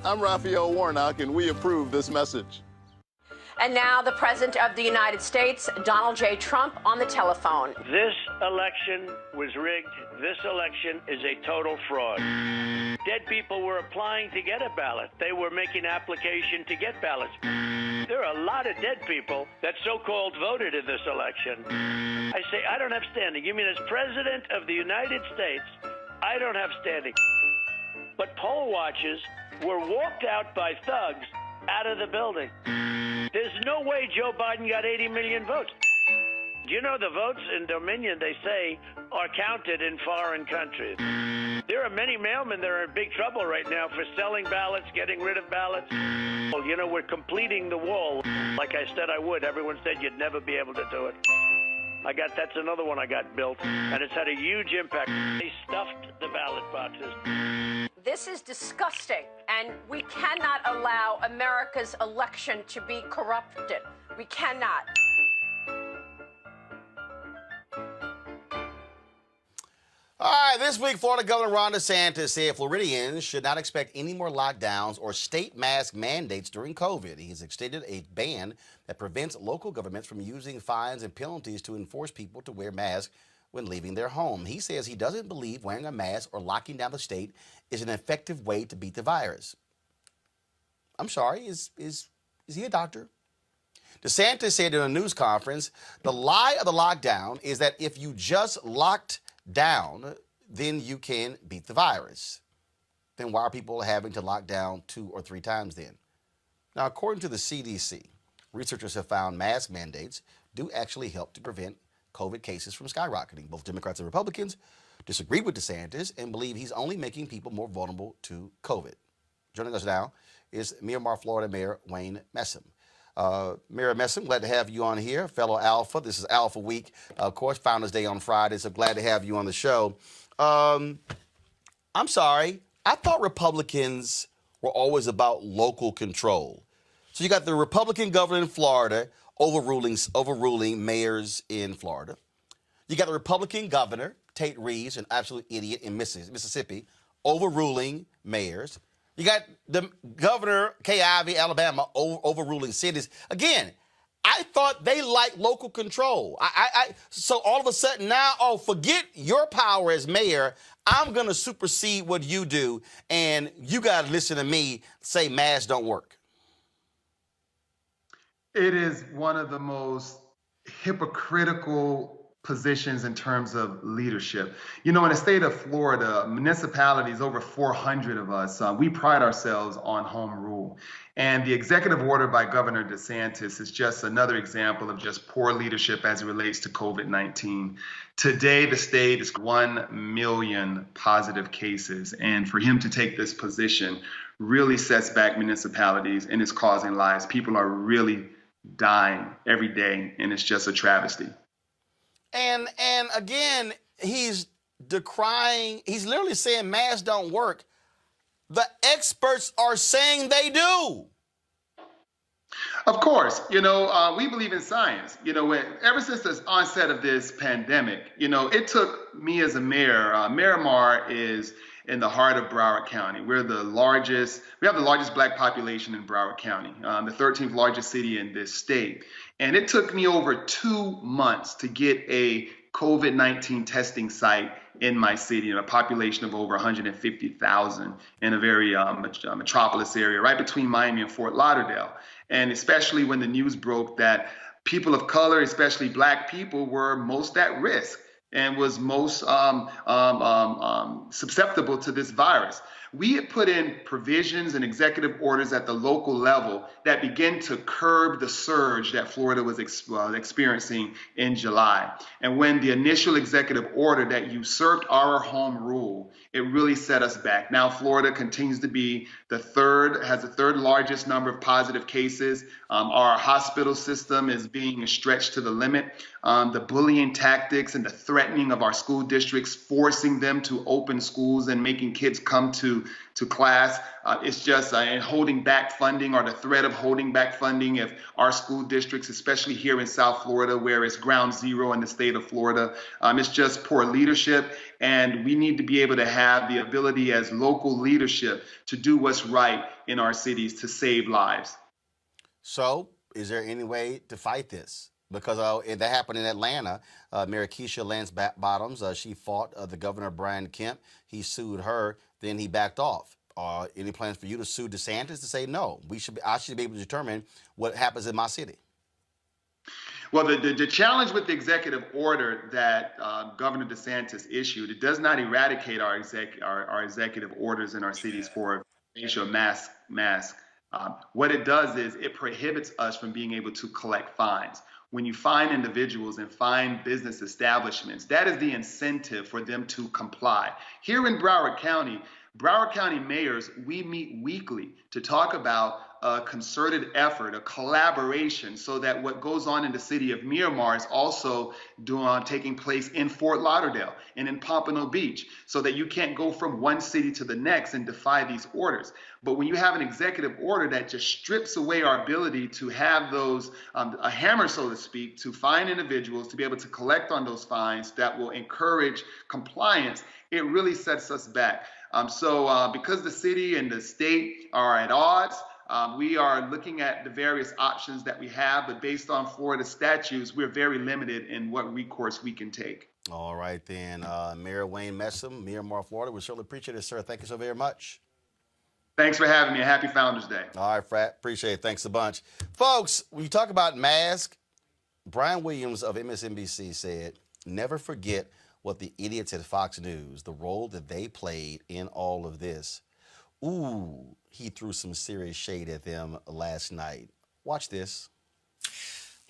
I'm Raphael Warnock, and we approve this message. And now the President of the United States, Donald J. Trump, on the telephone. This election was rigged. This election is a total fraud. Dead people were applying to get a ballot. They were making application to get ballots. There are a lot of dead people that so-called voted in this election. I say, I don't have standing. You mean as President of the United States, I don't have standing. but poll watchers were walked out by thugs out of the building. There's no way Joe Biden got 80 million votes. Do you know the votes in Dominion, they say, are counted in foreign countries? There are many mailmen that are in big trouble right now for selling ballots, getting rid of ballots. Well, you know, we're completing the wall. Like I said I would. Everyone said you'd never be able to do it. That's another one I got built, and it's had a huge impact. They stuffed the ballot boxes. This is disgusting, and we cannot allow America's election to be corrupted. We cannot. All right, this week, Florida Governor Ron DeSantis said Floridians should not expect any more lockdowns or state mask mandates during COVID. He's extended a ban that prevents local governments from using fines and penalties to enforce people to wear masks when leaving their home. He says he doesn't believe wearing a mask or locking down the state is an effective way to beat the virus. I'm sorry, is he a doctor? DeSantis said in a news conference, the lie of the lockdown is that if you just locked down, then you can beat the virus. Then why are people having to lock down 2 or 3 times then? Now, according to the CDC, researchers have found mask mandates do actually help to prevent COVID cases from skyrocketing. Both Democrats and Republicans disagree with DeSantis and believe he's only making people more vulnerable to COVID. Joining us now is Miramar, Florida Mayor Wayne Messam. Mayor Messam, glad to have you on here, fellow Alpha. This is Alpha Week, of course, Founders Day on Friday, so glad to have you on the show. I'm sorry, I thought Republicans were always about local control. So you got the Republican governor in Florida overruling mayors in Florida. You got the Republican governor, Tate Reeves, an absolute idiot in Mississippi, overruling mayors. You got the governor, Kay Ivey, Alabama, overruling cities. Again, I thought they liked local control. So all of a sudden now, forget your power as mayor. I'm going to supersede what you do, and you got to listen to me say masks don't work. It is one of the most hypocritical positions in terms of leadership. You know, in the state of Florida, municipalities, over 400 of us, we pride ourselves on home rule. And the executive order by Governor DeSantis is just another example of just poor leadership as it relates to COVID-19. Today, the state is 1 million positive cases. And for him to take this position really sets back municipalities and is causing lives. People are really dying every day, and it's just a travesty. And again, he's decrying, he's literally saying masks don't work. The experts are saying they do. Of course, you know, we believe in science. You know, ever since the onset of this pandemic, you know, it took me as a mayor. Miramar is in the heart of Broward County. We have the largest Black population in Broward County, the 13th largest city in this state. And it took me over 2 months to get a COVID-19 testing site in my city, in a population of over 150,000 in a very metropolis area, right between Miami and Fort Lauderdale. And especially when the news broke that people of color, especially Black people, were most at risk and was most susceptible to this virus. We had put in provisions and executive orders at the local level that began to curb the surge that Florida was experiencing in July. And when the initial executive order that usurped our home rule, it really set us back. Now Florida continues to be has the third largest number of positive cases. Our hospital system is being stretched to the limit. The bullying tactics and the threatening of our school districts, forcing them to open schools and making kids come to class. It's just holding back funding, or the threat of holding back funding if our school districts, especially here in South Florida, where it's ground zero in the state of Florida. It's just poor leadership. And we need to be able to have the ability as local leadership to do what's right in our cities to save lives. So is there any way to fight this? Because that happened in Atlanta. Mayor Keisha Lance Bottoms, she fought the governor, Brian Kemp. He sued her, then he backed off. Any plans for you to sue DeSantis to say, no, I should be able to determine what happens in my city? Well, the challenge with the executive order that Governor DeSantis issued, it does not eradicate our executive orders in our cities for facial mask. What it does is it prohibits us from being able to collect fines. When you fine individuals and fine business establishments, that is the incentive for them to comply. Here in Broward County mayors, we meet weekly to talk about a concerted effort, a collaboration, so that what goes on in the city of Miramar is also taking place in Fort Lauderdale and in Pompano Beach, so that you can't go from one city to the next and defy these orders. But when you have an executive order that just strips away our ability to have those, a hammer, so to speak, to fine individuals, to be able to collect on those fines that will encourage compliance, it really sets us back. So because the city and the state are at odds, we are looking at the various options that we have, but based on Florida statutes, we're very limited in what recourse we can take. All right, then. Mayor Wayne Messam, Miramar, Florida, we certainly appreciate it, sir. Thank you so very much. Thanks for having me. Happy Founders Day. All right, Frat. Appreciate it. Thanks a bunch. Folks, when you talk about masks, Brian Williams of MSNBC said, never forget what the idiots at Fox News, the role that they played in all of this. Ooh, he threw some serious shade at them last night. Watch this.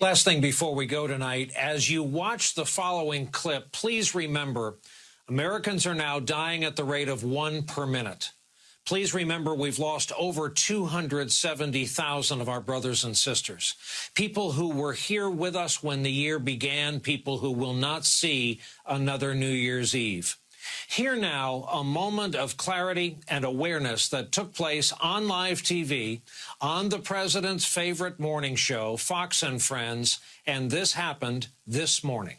Last thing before we go tonight, as you watch the following clip, please remember Americans are now dying at the rate of 1 per minute. Please remember we've lost over 270,000 of our brothers and sisters, people who were here with us when the year began, people who will not see another New Year's Eve. Here now, a moment of clarity and awareness that took place on live TV, on the president's favorite morning show, Fox and Friends, and this happened this morning.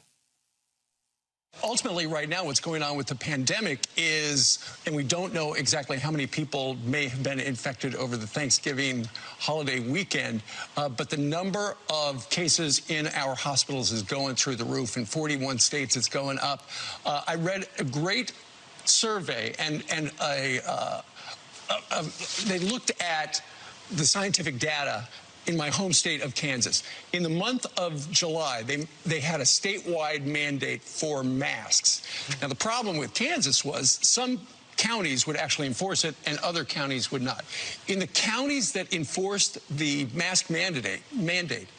Ultimately, right now, what's going on with the pandemic is, and we don't know exactly how many people may have been infected over the Thanksgiving holiday weekend, but the number of cases in our hospitals is going through the roof. In 41 states, it's going up. I read a great survey, and they looked at the scientific data in my home state of Kansas. In the month of July, they had a statewide mandate for masks. Now, the problem with Kansas was some counties would actually enforce it and other counties would not. In the counties that enforced the mask mandate,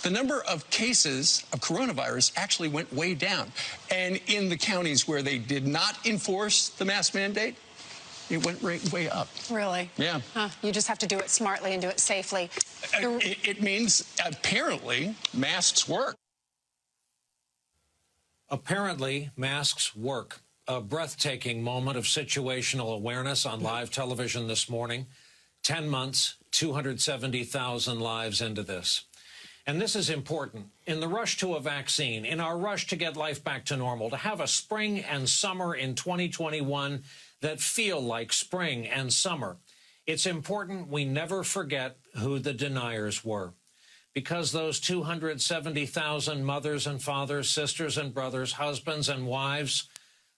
the number of cases of coronavirus actually went way down. And in the counties where they did not enforce the mask mandate, it went way up. Really? Yeah. Huh. You just have to do it smartly and do it safely. It means, apparently, masks work. Apparently, masks work. A breathtaking moment of situational awareness on live television this morning. 10 months, 270,000 lives into this. And this is important. In the rush to a vaccine, in our rush to get life back to normal, to have a spring and summer in 2021 that feel like spring and summer, it's important we never forget who the deniers were. Because those 270,000 mothers and fathers, sisters and brothers, husbands and wives,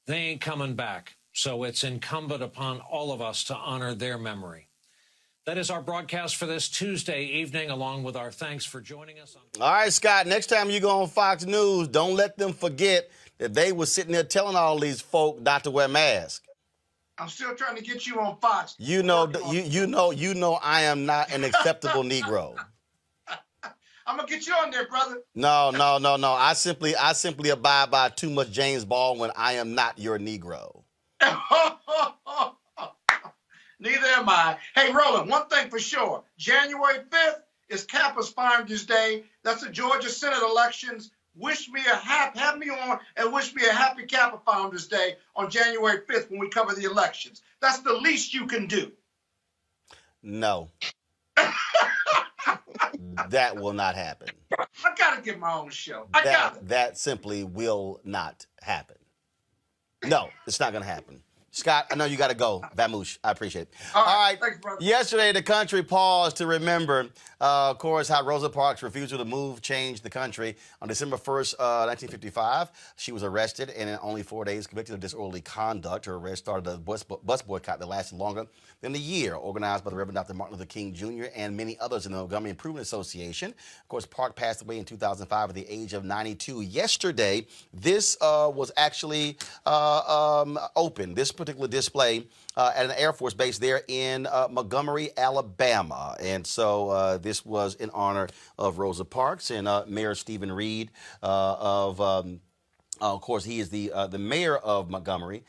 they ain't coming back. So it's incumbent upon all of us to honor their memory. That is our broadcast for this Tuesday evening, along with our thanks for joining us. All right, Scott, next time you go on Fox News, don't let them forget that they were sitting there telling all these folk not to wear masks. I'm still trying to get you on Fox. You know I am not an acceptable Negro. I'm gonna get you on there, brother. No. I simply abide by too much James Baldwin. I am not your Negro. Neither am I. Hey, Roland, one thing for sure. January 5th is Campus Founders Day. That's the Georgia Senate elections. Have me on and wish me a happy Kappa Founders Day on January 5th when we cover the elections. That's the least you can do. No. That will not happen. I gotta get my own show. That simply will not happen. No, it's not going to happen. Scott, I know you got to go. Vamoosh, I appreciate it. All right. Thanks, brother. Yesterday, the country paused to remember, of course, how Rosa Parks' refusal to move changed the country. On December 1st, 1955, she was arrested and in only 4 days convicted of disorderly conduct. Her arrest started a bus boycott that lasted longer than a year, organized by the Reverend Dr. Martin Luther King Jr. and many others in the Montgomery Improvement Association. Of course, Park passed away in 2005 at the age of 92. Yesterday, this was actually open. This particular display at an Air Force base there in Montgomery, Alabama. And so this was in honor of Rosa Parks and Mayor Stephen Reed of course, he is the mayor of Montgomery.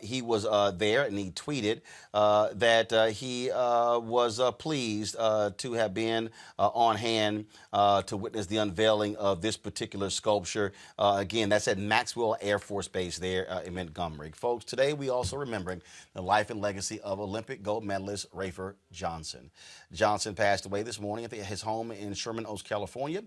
He was there, and he tweeted that he was pleased to have been on hand to witness the unveiling of this particular sculpture. Again, that's at Maxwell Air Force Base there in Montgomery. Folks, today we also remembering the life and legacy of Olympic gold medalist Rafer Johnson. Johnson passed away this morning at his home in Sherman Oaks, California,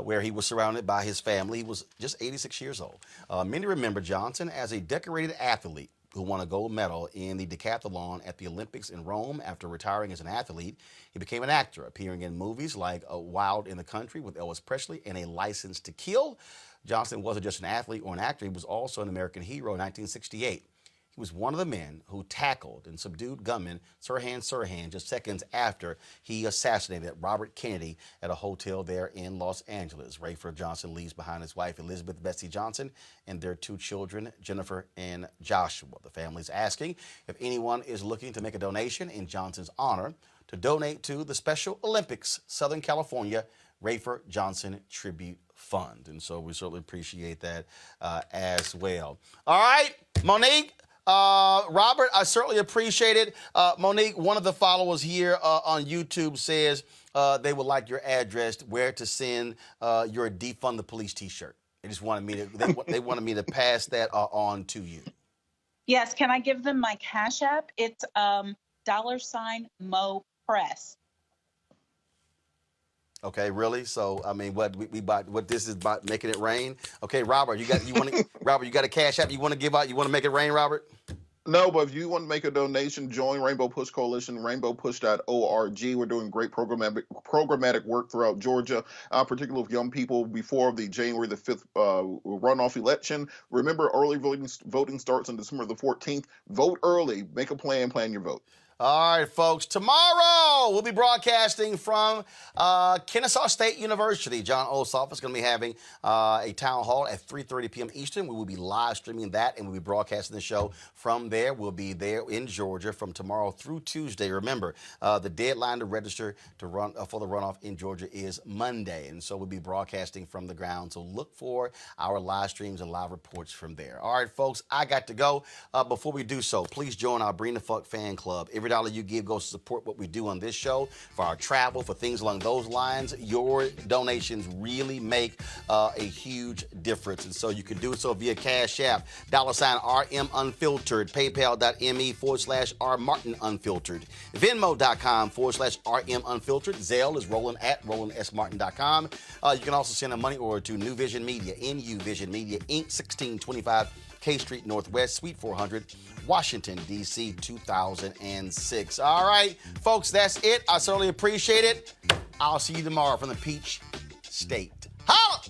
where he was surrounded by his family. He was just 86 years old. Many remember Johnson as a decorated athlete who won a gold medal in the decathlon at the Olympics in Rome. After retiring as an athlete, he became an actor, appearing in movies like Wild in the Country with Elvis Presley and A License to Kill. Johnson wasn't just an athlete or an actor, he was also an American hero in 1968. He was one of the men who tackled and subdued gunman Sirhan Sirhan just seconds after he assassinated Robert Kennedy at a hotel there in Los Angeles. Rafer Johnson leaves behind his wife, Elizabeth Betsy Johnson, and their 2 children, Jennifer and Joshua. The family's asking if anyone is looking to make a donation in Johnson's honor to donate to the Special Olympics Southern California Rafer Johnson Tribute Fund. And so we certainly appreciate that as well. All right, Monique. Robert, I certainly appreciate it. Monique, one of the followers here on YouTube says they would like your address, where to send your Defund the Police T-shirt. They just wanted me to. They wanted me to pass that on to you. Yes, can I give them my Cash App? It's $Mo Press. Okay, really? So I mean, what this is about making it rain? Okay, Robert, you got a Cash App you want to give out? You want to make it rain, Robert? No, but if you want to make a donation, join Rainbow Push Coalition, rainbowpush.org. We're doing great programmatic work throughout Georgia, particularly with young people before the January the 5th runoff election. Remember, early voting starts on December the 14th. Vote early. Make a plan your vote. All right, folks. Tomorrow, we'll be broadcasting from Kennesaw State University. John Ossoff is going to be having a town hall at 3:30 p.m. Eastern. We will be live streaming that, and we'll be broadcasting the show from there. We'll be there in Georgia from tomorrow through Tuesday. Remember, the deadline to register to run for the runoff in Georgia is Monday, and so we'll be broadcasting from the ground. So look for our live streams and live reports from there. All right, folks, I got to go. Before we do so, please join our Bring the Fuck fan club. Every dollar you give goes to support what we do on this show, for our travel, for things along those lines. Your donations really make a huge difference. And so you can do so via Cash App, $RM Unfiltered, PayPal.me/R Martin Unfiltered, Venmo.com/RM Unfiltered. Zelle is Roland at RolandSMartin.com. You can also send a money order to New Vision Media, NU Vision Media, Inc., 1625 K Street Northwest, Suite 400, Washington, D.C., 2006. All right, folks, that's it. I certainly appreciate it. I'll see you tomorrow from the Peach State. Holla!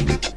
Bye.